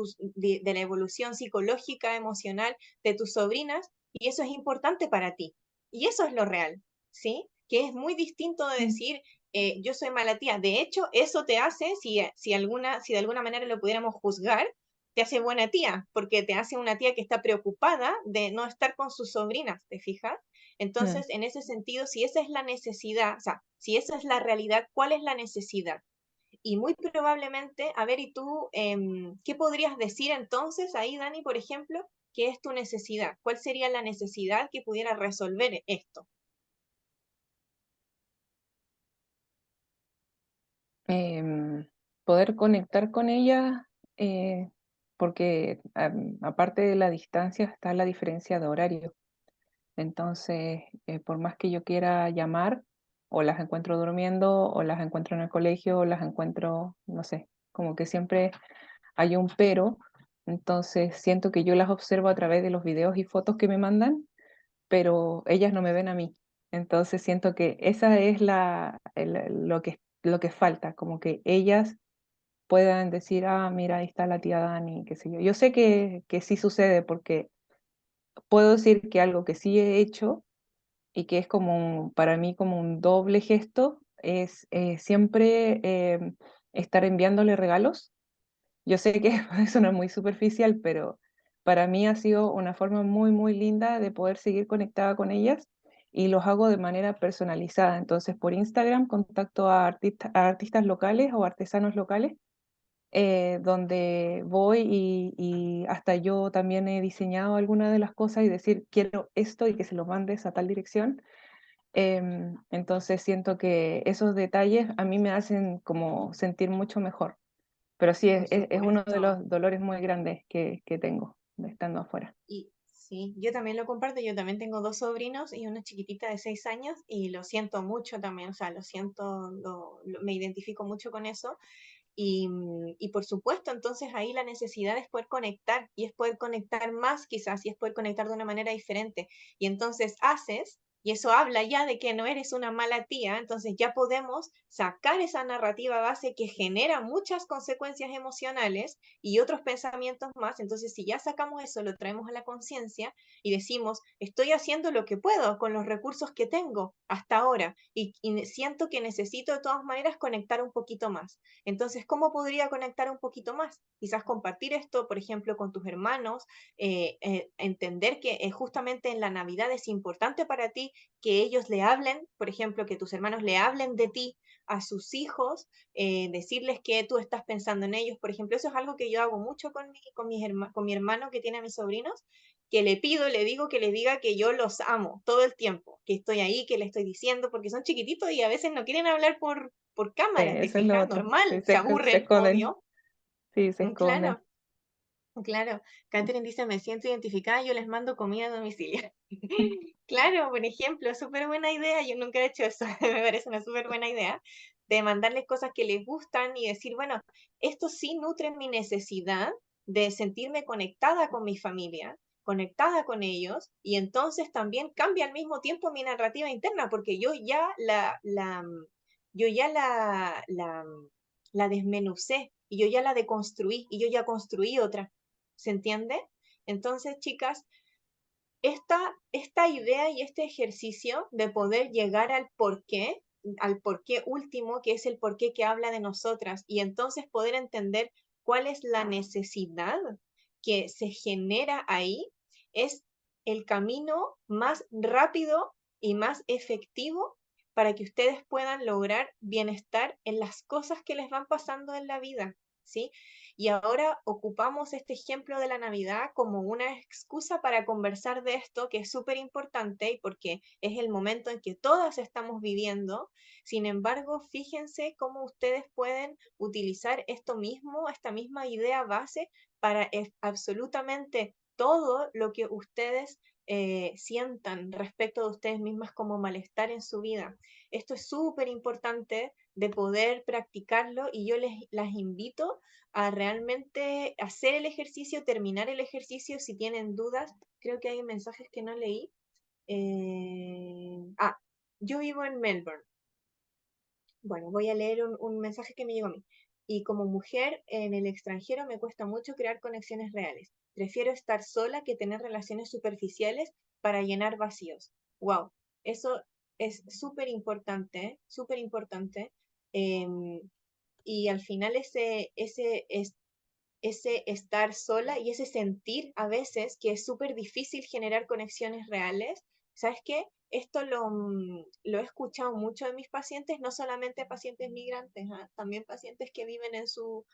la evolución psicológica, emocional de tus sobrinas, y eso es importante para ti. Y eso es lo real, ¿sí? Que es muy distinto de mm, decir, yo soy mala tía. De hecho, eso te hace, si de alguna manera lo pudiéramos juzgar, te hace buena tía, porque te hace una tía que está preocupada de no estar con sus sobrinas, ¿te fijas? mm. Entonces, en ese sentido, si esa es la necesidad, o sea, si esa es la realidad, ¿cuál es la necesidad? Y muy probablemente, a ver, ¿y tú qué podrías decir entonces ahí, Dani, por ejemplo, qué es tu necesidad? ¿Cuál sería la necesidad que pudiera resolver esto? Em, poder conectar con ella, porque aparte de la distancia está la diferencia de horario. Entonces, por más que yo quiera llamar, o las encuentro durmiendo, o las encuentro en el colegio, o las encuentro, no sé, como que siempre hay un pero. Entonces, siento que yo las observo a través de los videos y fotos que me mandan, pero ellas no me ven a mí. Entonces, siento que esa es lo que falta, como que ellas puedan decir, ah, mira, ahí está la tía Dani, qué sé yo. Yo sé que sí sucede porque puedo decir que algo que sí he hecho y que es para mí como un doble gesto es siempre estar enviándole regalos. Yo sé que puede sonar muy superficial, pero para mí ha sido una forma muy, muy linda de poder seguir conectada con ellas y los hago de manera personalizada. Entonces, por Instagram contacto a artistas locales o artesanos locales, donde voy y hasta yo también he diseñado algunas de las cosas y decir, quiero esto y que se lo mandes a tal dirección. Entonces siento que esos detalles a mí me hacen como sentir mucho mejor. Pero sí, Por es uno de supuesto. los dolores muy grandes que tengo de estando afuera. Y sí, yo también lo comparto, yo también tengo dos sobrinos y una chiquitita de 6 años y lo siento mucho también, o sea, lo siento, me identifico mucho con eso. Y por supuesto, entonces ahí la necesidad es poder conectar y es poder conectar más quizás y es poder conectar de una manera diferente. Y entonces haces, y eso habla ya de que no eres una mala tía, entonces ya podemos sacar esa narrativa base que genera muchas consecuencias emocionales y otros pensamientos más. Entonces si ya sacamos eso, lo traemos a la conciencia y decimos, estoy haciendo lo que puedo con los recursos que tengo hasta ahora y siento que necesito de todas maneras conectar un poquito más. Entonces, ¿cómo podría conectar un poquito más? Quizás compartir esto, por ejemplo, con tus hermanos, entender que justamente en la Navidad es importante para ti que ellos le hablen, por ejemplo, que tus hermanos le hablen de ti a sus hijos, decirles que tú estás pensando en ellos, por ejemplo, eso es algo que yo hago mucho con mi hermano que tiene a mis sobrinos, que le pido, le digo que les diga que yo los amo todo el tiempo, que estoy ahí, que le estoy diciendo, porque son chiquititos y a veces no quieren hablar por cámara, ¿te Eso es lo fijas? otro. Sí, Normal, se se aburren, esconden. obvio. Sí, se esconden. Claro, claro. Catherine dice, me siento identificada, yo les mando comida a domicilio. Claro, por ejemplo, súper buena idea, yo nunca he hecho eso, me parece una súper buena idea, de mandarles cosas que les gustan y decir, bueno, esto sí nutre mi necesidad de sentirme conectada con mi familia, conectada con ellos, y entonces también cambia al mismo tiempo mi narrativa interna, porque yo ya la desmenucé, y yo ya la deconstruí, y yo ya construí otra, ¿se entiende? Entonces, chicas, esta idea y este ejercicio de poder llegar al porqué último, que es el porqué que habla de nosotras, y entonces poder entender cuál es la necesidad que se genera ahí, es el camino más rápido y más efectivo para que ustedes puedan lograr bienestar en las cosas que les van pasando en la vida, ¿sí? Y ahora ocupamos este ejemplo de la Navidad como una excusa para conversar de esto, que es súper importante y porque es el momento en que todas estamos viviendo. Sin embargo, fíjense cómo ustedes pueden utilizar esto mismo, esta misma idea base para absolutamente todo lo que ustedes sientan respecto de ustedes mismas como malestar en su vida. Esto es súper importante de poder practicarlo y yo las invito a realmente hacer el ejercicio, terminar el ejercicio. Si tienen dudas, creo que hay mensajes que no leí. Yo vivo en Melbourne. Bueno, voy a leer un mensaje que me llegó a mí. Y como mujer en el extranjero me cuesta mucho crear conexiones reales. Prefiero estar sola que tener relaciones superficiales para llenar vacíos. Wow, eso es súper importante, ¿eh? Súper importante. Em, y al final ese estar sola y ese sentir a veces que es súper difícil generar conexiones reales. ¿Sabes qué? Esto lo he escuchado mucho de mis pacientes, no solamente pacientes migrantes, ¿ah? También pacientes que viven en su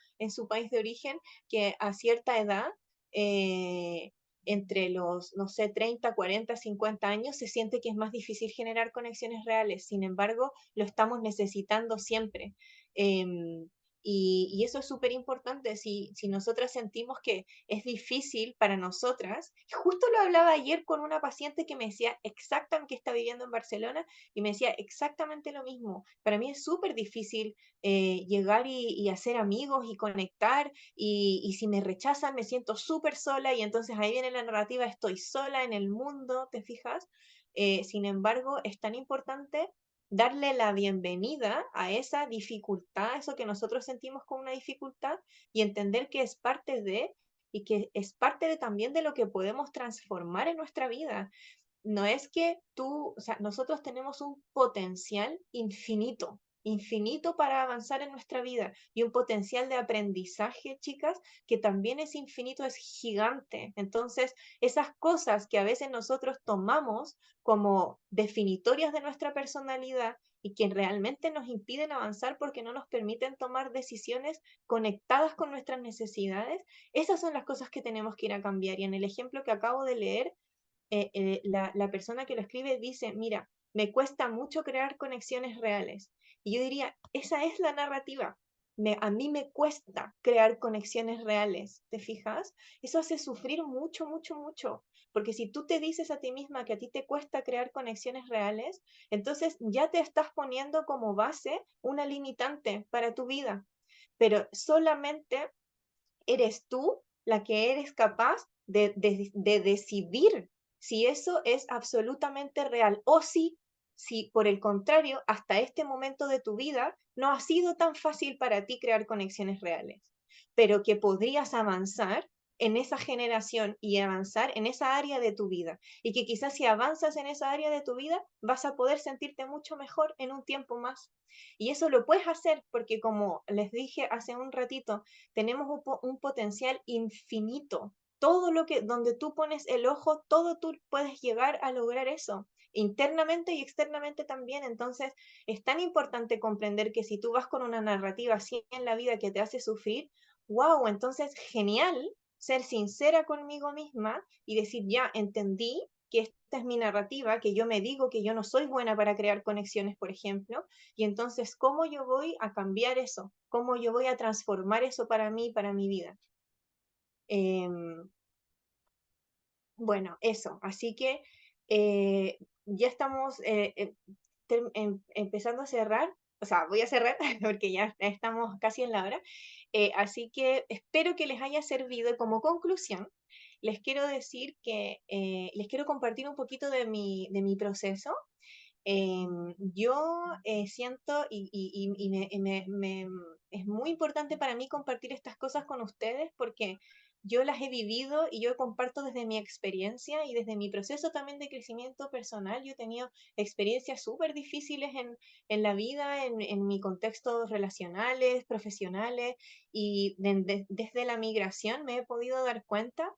país de origen, que a cierta edad, eh, entre los, no sé, 30, 40, 50 años, se siente que es más difícil generar conexiones reales. Sin embargo, lo estamos necesitando siempre. Eh, Y eso es súper importante si nosotras sentimos que es difícil para nosotras. Justo lo hablaba ayer con una paciente que me decía exactamente, que está viviendo en Barcelona, y me decía exactamente lo mismo. Para mí es súper difícil llegar y hacer amigos y conectar, y si me rechazan me siento súper sola, y entonces ahí viene la narrativa, estoy sola en el mundo, ¿te fijas? Sin embargo, es tan importante darle la bienvenida a esa dificultad, eso que nosotros sentimos como una dificultad, y entender que es parte de, y que es parte de también de lo que podemos transformar en nuestra vida. No es que tú, o sea, nosotros tenemos un potencial infinito, infinito para avanzar en nuestra vida, y un potencial de aprendizaje, chicas, que también es infinito, es gigante. Entonces, esas cosas que a veces nosotros tomamos como definitorias de nuestra personalidad y que realmente nos impiden avanzar porque no nos permiten tomar decisiones conectadas con nuestras necesidades, esas son las cosas que tenemos que ir a cambiar. Y en el ejemplo que acabo de leer, la persona que lo escribe dice, mira, me cuesta mucho crear conexiones reales. Y yo diría, esa es la narrativa. A mí me cuesta crear conexiones reales, ¿te fijas? Eso hace sufrir mucho, mucho, mucho. Porque si tú te dices a ti misma que a ti te cuesta crear conexiones reales, entonces ya te estás poniendo como base una limitante para tu vida. Pero solamente eres tú la que eres capaz de decidir si eso es absolutamente real, o si por el contrario, hasta este momento de tu vida no ha sido tan fácil para ti crear conexiones reales, pero que podrías avanzar en esa generación y avanzar en esa área de tu vida, y que quizás si avanzas en esa área de tu vida vas a poder sentirte mucho mejor en un tiempo más. Y eso lo puedes hacer porque, como les dije hace un ratito, tenemos un potencial infinito. Todo lo que, donde tú pones el ojo, todo tú puedes llegar a lograr eso, internamente y externamente también. Entonces, es tan importante comprender que si tú vas con una narrativa así en la vida que te hace sufrir, wow, entonces genial ser sincera conmigo misma y decir, ya entendí que esta es mi narrativa, que yo me digo que yo no soy buena para crear conexiones, por ejemplo, y entonces, ¿cómo yo voy a cambiar eso? ¿Cómo yo voy a transformar eso para mí, para mi vida? Bueno, eso. Así que ya estamos empezando a cerrar. O sea, voy a cerrar porque ya estamos casi en la hora. Así que espero que les haya servido. Y como conclusión, les quiero decir que les quiero compartir un poquito de mi proceso. Yo siento es muy importante para mí compartir estas cosas con ustedes porque yo las he vivido y yo comparto desde mi experiencia y desde mi proceso también de crecimiento personal. Yo he tenido experiencias súper difíciles en la vida, en mi contextos relacionales, profesionales, y desde la migración me he podido dar cuenta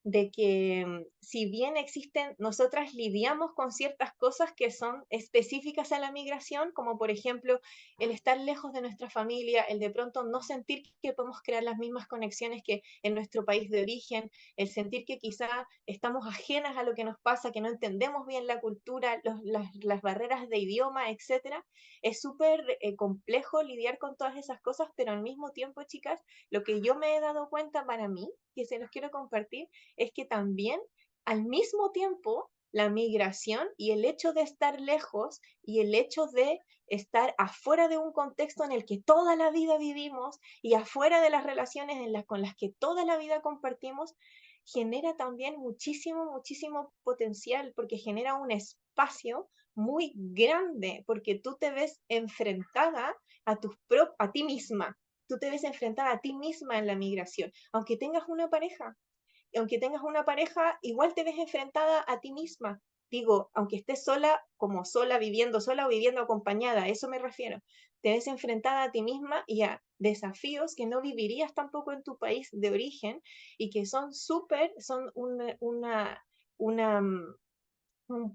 de que si bien existen, nosotras lidiamos con ciertas cosas que son específicas a la migración, como por ejemplo el estar lejos de nuestra familia, el de pronto no sentir que podemos crear las mismas conexiones que en nuestro país de origen, el sentir que quizá estamos ajenas a lo que nos pasa, que no entendemos bien la cultura, las barreras de idioma, etcétera. Es súper complejo lidiar con todas esas cosas, pero al mismo tiempo, chicas, lo que yo me he dado cuenta para mí, que se los quiero compartir, es que también al mismo tiempo la migración y el hecho de estar lejos y el hecho de estar afuera de un contexto en el que toda la vida vivimos y afuera de las relaciones con las que toda la vida compartimos, genera también muchísimo, muchísimo potencial porque genera un espacio muy grande porque tú te ves enfrentada a ti misma. Tú te ves enfrentada a ti misma en la migración, aunque tengas una pareja, aunque tengas una pareja, igual te ves enfrentada a ti misma. Digo, aunque estés sola, como sola o viviendo acompañada, a eso me refiero. Te ves enfrentada a ti misma y a desafíos que no vivirías tampoco en tu país de origen y que son súper, son una,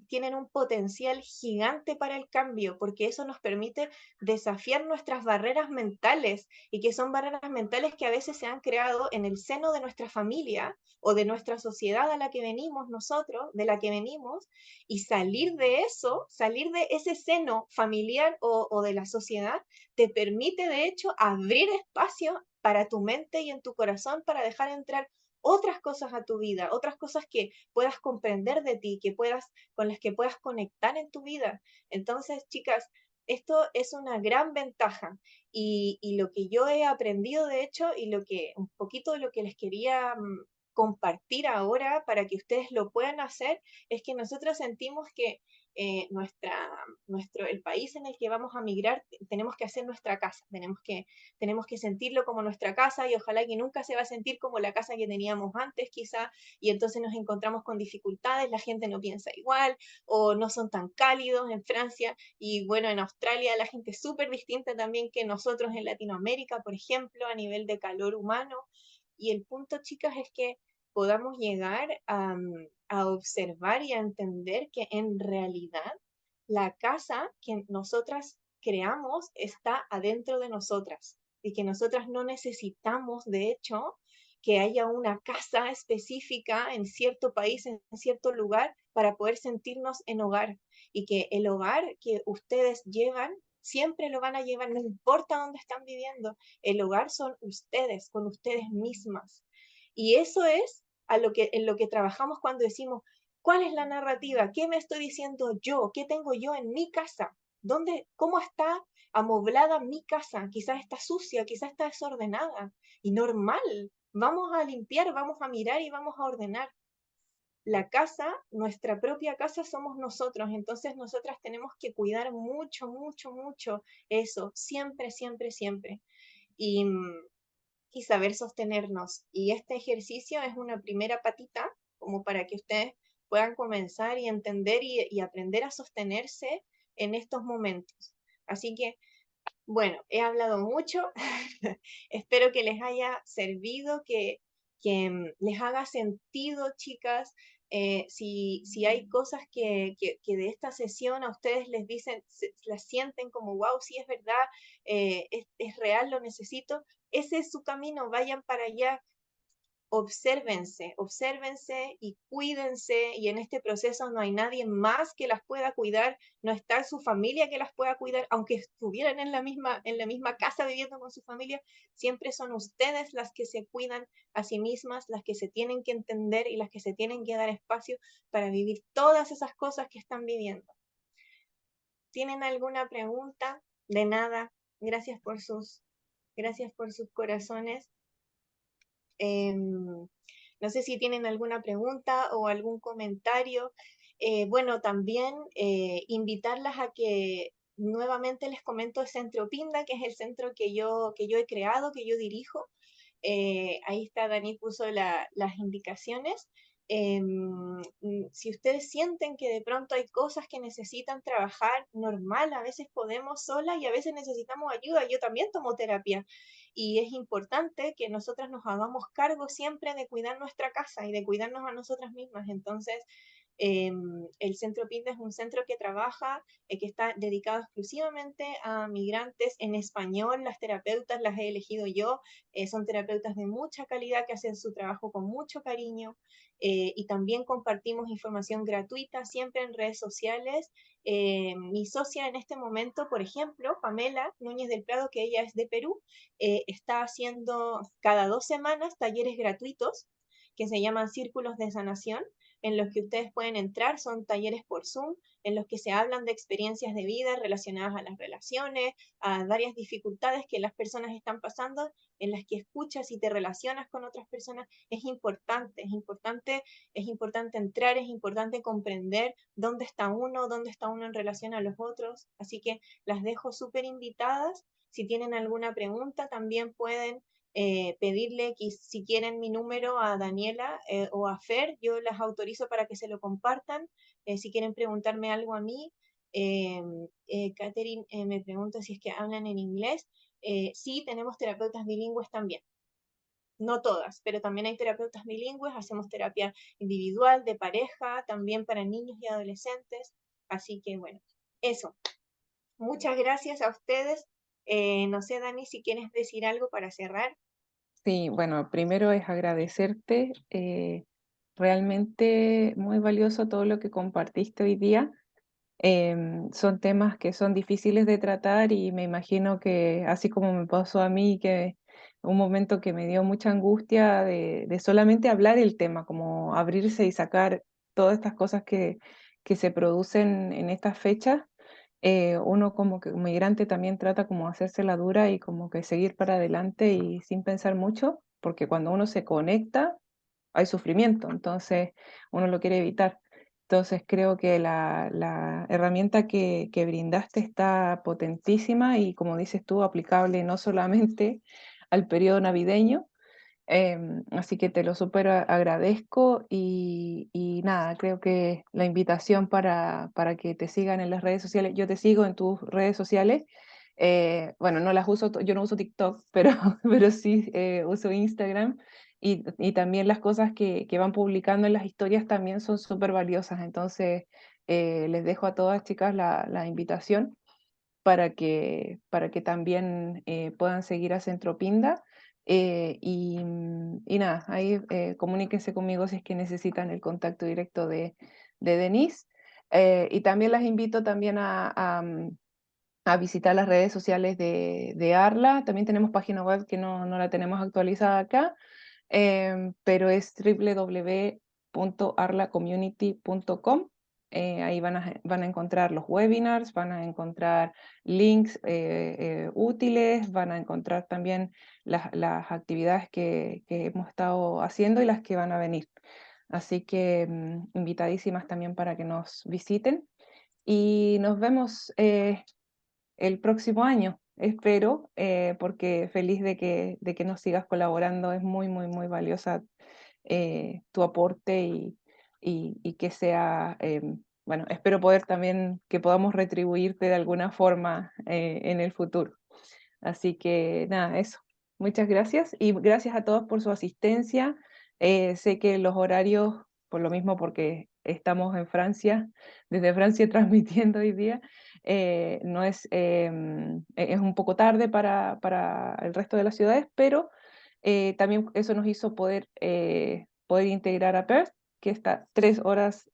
tienen un potencial gigante para el cambio, porque eso nos permite desafiar nuestras barreras mentales, y que son barreras mentales que a veces se han creado en el seno de nuestra familia o de nuestra sociedad a la que venimos nosotros, de la que venimos, y salir de eso, salir de ese seno familiar o de la sociedad, te permite de hecho abrir espacio para tu mente y en tu corazón para dejar entrar otras cosas a tu vida, otras cosas que puedas comprender de ti, que puedas, con las que puedas conectar en tu vida. Entonces, chicas, esto es una gran ventaja, y lo que yo he aprendido, de hecho, y lo que un poquito de lo que les quería compartir ahora para que ustedes lo puedan hacer, es que nosotros sentimos que el país en el que vamos a migrar, tenemos que hacer nuestra casa, tenemos que sentirlo como nuestra casa, y ojalá que nunca se va a sentir como la casa que teníamos antes quizá, y entonces nos encontramos con dificultades, la gente no piensa igual, o no son tan cálidos en Francia, y bueno, en Australia la gente es súper distinta también que nosotros en Latinoamérica, por ejemplo, a nivel de calor humano. Y el punto, chicas, es que podamos llegar a observar y a entender que en realidad la casa que nosotras creamos está adentro de nosotras, y que nosotras no necesitamos, de hecho, que haya una casa específica en cierto país, en cierto lugar, para poder sentirnos en hogar, y que el hogar que ustedes llevan siempre lo van a llevar, no importa dónde están viviendo. El hogar son ustedes, con ustedes mismas. Y eso es en lo que trabajamos cuando decimos, ¿cuál es la narrativa? ¿Qué me estoy diciendo yo? ¿Qué tengo yo en mi casa? ¿Cómo está amoblada mi casa? Quizás está sucia, quizás está desordenada. Y normal, vamos a limpiar, vamos a mirar y vamos a ordenar. La casa, nuestra propia casa somos nosotros, entonces nosotras tenemos que cuidar mucho, mucho, mucho eso, siempre, siempre, siempre. Y, y saber sostenernos. Y este ejercicio es una primera patita como para que ustedes puedan comenzar y entender y aprender a sostenerse en estos momentos. Así que, bueno, he hablado mucho. Espero que les haya servido, que les haga sentido, chicas. Si hay cosas que de esta sesión a ustedes les dicen, las sienten como, wow, sí es verdad, es real, lo necesito, ese es su camino, vayan para allá, obsérvense, obsérvense y cuídense, y en este proceso no hay nadie más que las pueda cuidar, no está su familia que las pueda cuidar, aunque estuvieran en la misma casa viviendo con su familia, siempre son ustedes las que se cuidan a sí mismas, las que se tienen que entender y las que se tienen que dar espacio para vivir todas esas cosas que están viviendo. ¿Tienen alguna pregunta? De nada, gracias por sus corazones. No sé si tienen alguna pregunta o algún comentario. Bueno, también invitarlas a que nuevamente les comento el Centro Pinda, que es el centro que yo he creado, que yo dirijo. Ahí está, Dani puso las indicaciones. Si ustedes sienten que de pronto hay cosas que necesitan trabajar, normal, a veces podemos sola y a veces necesitamos ayuda. Yo también tomo terapia, y es importante que nosotras nos hagamos cargo siempre de cuidar nuestra casa y de cuidarnos a nosotras mismas. Entonces, el Centro PINDA es un centro que trabaja, que está dedicado exclusivamente a migrantes en español. Las terapeutas las he elegido yo, son terapeutas de mucha calidad que hacen su trabajo con mucho cariño, y también compartimos información gratuita siempre en redes sociales. Mi socia en este momento, por ejemplo, Pamela Núñez del Prado, que ella es de Perú, está haciendo cada 2 semanas talleres gratuitos que se llaman Círculos de Sanación, en los que ustedes pueden entrar, son talleres por Zoom, en los que se hablan de experiencias de vida relacionadas a las relaciones, a varias dificultades que las personas están pasando, en las que escuchas y te relacionas con otras personas. Es importante, es importante, es importante entrar, es importante comprender dónde está uno en relación a los otros. Así que las dejo súper invitadas. Si tienen alguna pregunta, también pueden pedirle que si quieren mi número a Daniela o a Fer, yo las autorizo para que se lo compartan. Si quieren preguntarme algo a mí, Catherine me pregunta si es que hablan en inglés. Sí, tenemos terapeutas bilingües también. no todas, pero también hay terapeutas bilingües, hacemos terapia individual, de pareja, también para niños y adolescentes. Así que bueno, eso. Muchas gracias a ustedes. No sé, Dani, si quieres decir algo para cerrar. Sí, bueno, primero es agradecerte, realmente muy valioso todo lo que compartiste hoy día. Son temas que son difíciles de tratar y me imagino que así como me pasó a mí, que un momento que me dio mucha angustia de solamente hablar el tema, como abrirse y sacar todas estas cosas que se producen en estas fechas, uno como que como migrante también trata como hacerse la dura y como que seguir para adelante y sin pensar mucho, porque cuando uno se conecta hay sufrimiento, entonces uno lo quiere evitar. Entonces creo que la herramienta que brindaste está potentísima y como dices tú, aplicable no solamente al periodo navideño, así que te lo súper agradezco y nada, creo que la invitación para que te sigan en las redes sociales, yo te sigo en tus redes sociales, bueno, no las uso, yo no uso TikTok, pero, pero sí uso Instagram y también las cosas que van publicando en las historias también son súper valiosas, entonces les dejo a todas chicas la invitación para que también puedan seguir a Centropinda. Y nada, ahí comuníquense conmigo si es que necesitan el contacto directo de Denise. Y también las invito también a visitar las redes sociales de Arla. También tenemos página web que no la tenemos actualizada acá, pero es www.arlacommunity.com. Ahí van a encontrar los webinars, van a encontrar links útiles, van a encontrar también las actividades que hemos estado haciendo y las que van a venir. Así que invitadísimas también para que nos visiten y nos vemos el próximo año, espero, porque feliz de que nos sigas colaborando, es muy, muy, muy valiosa tu aporte y que sea, bueno, espero poder también que podamos retribuirte de alguna forma en el futuro. Así que nada, eso. Muchas gracias y gracias a todos por su asistencia. Sé que los horarios, por lo mismo porque estamos en Francia, desde Francia transmitiendo hoy día, no es, es un poco tarde para el resto de las ciudades, pero también eso nos hizo poder integrar a Perth, que está 3 horas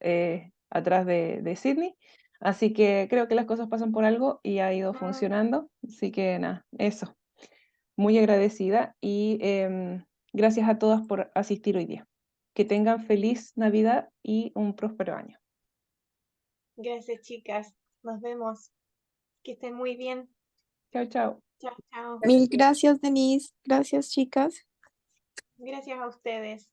atrás de Sydney. Así que creo que las cosas pasan por algo y ha ido Mm, funcionando. Así que nada, eso. Muy agradecida y gracias a todas por asistir hoy día. Que tengan feliz Navidad y un próspero año. Gracias, chicas. Nos vemos. Que estén muy bien. Chao, chao. Chao, chao. Mil gracias, Denise. Gracias, chicas. Gracias a ustedes.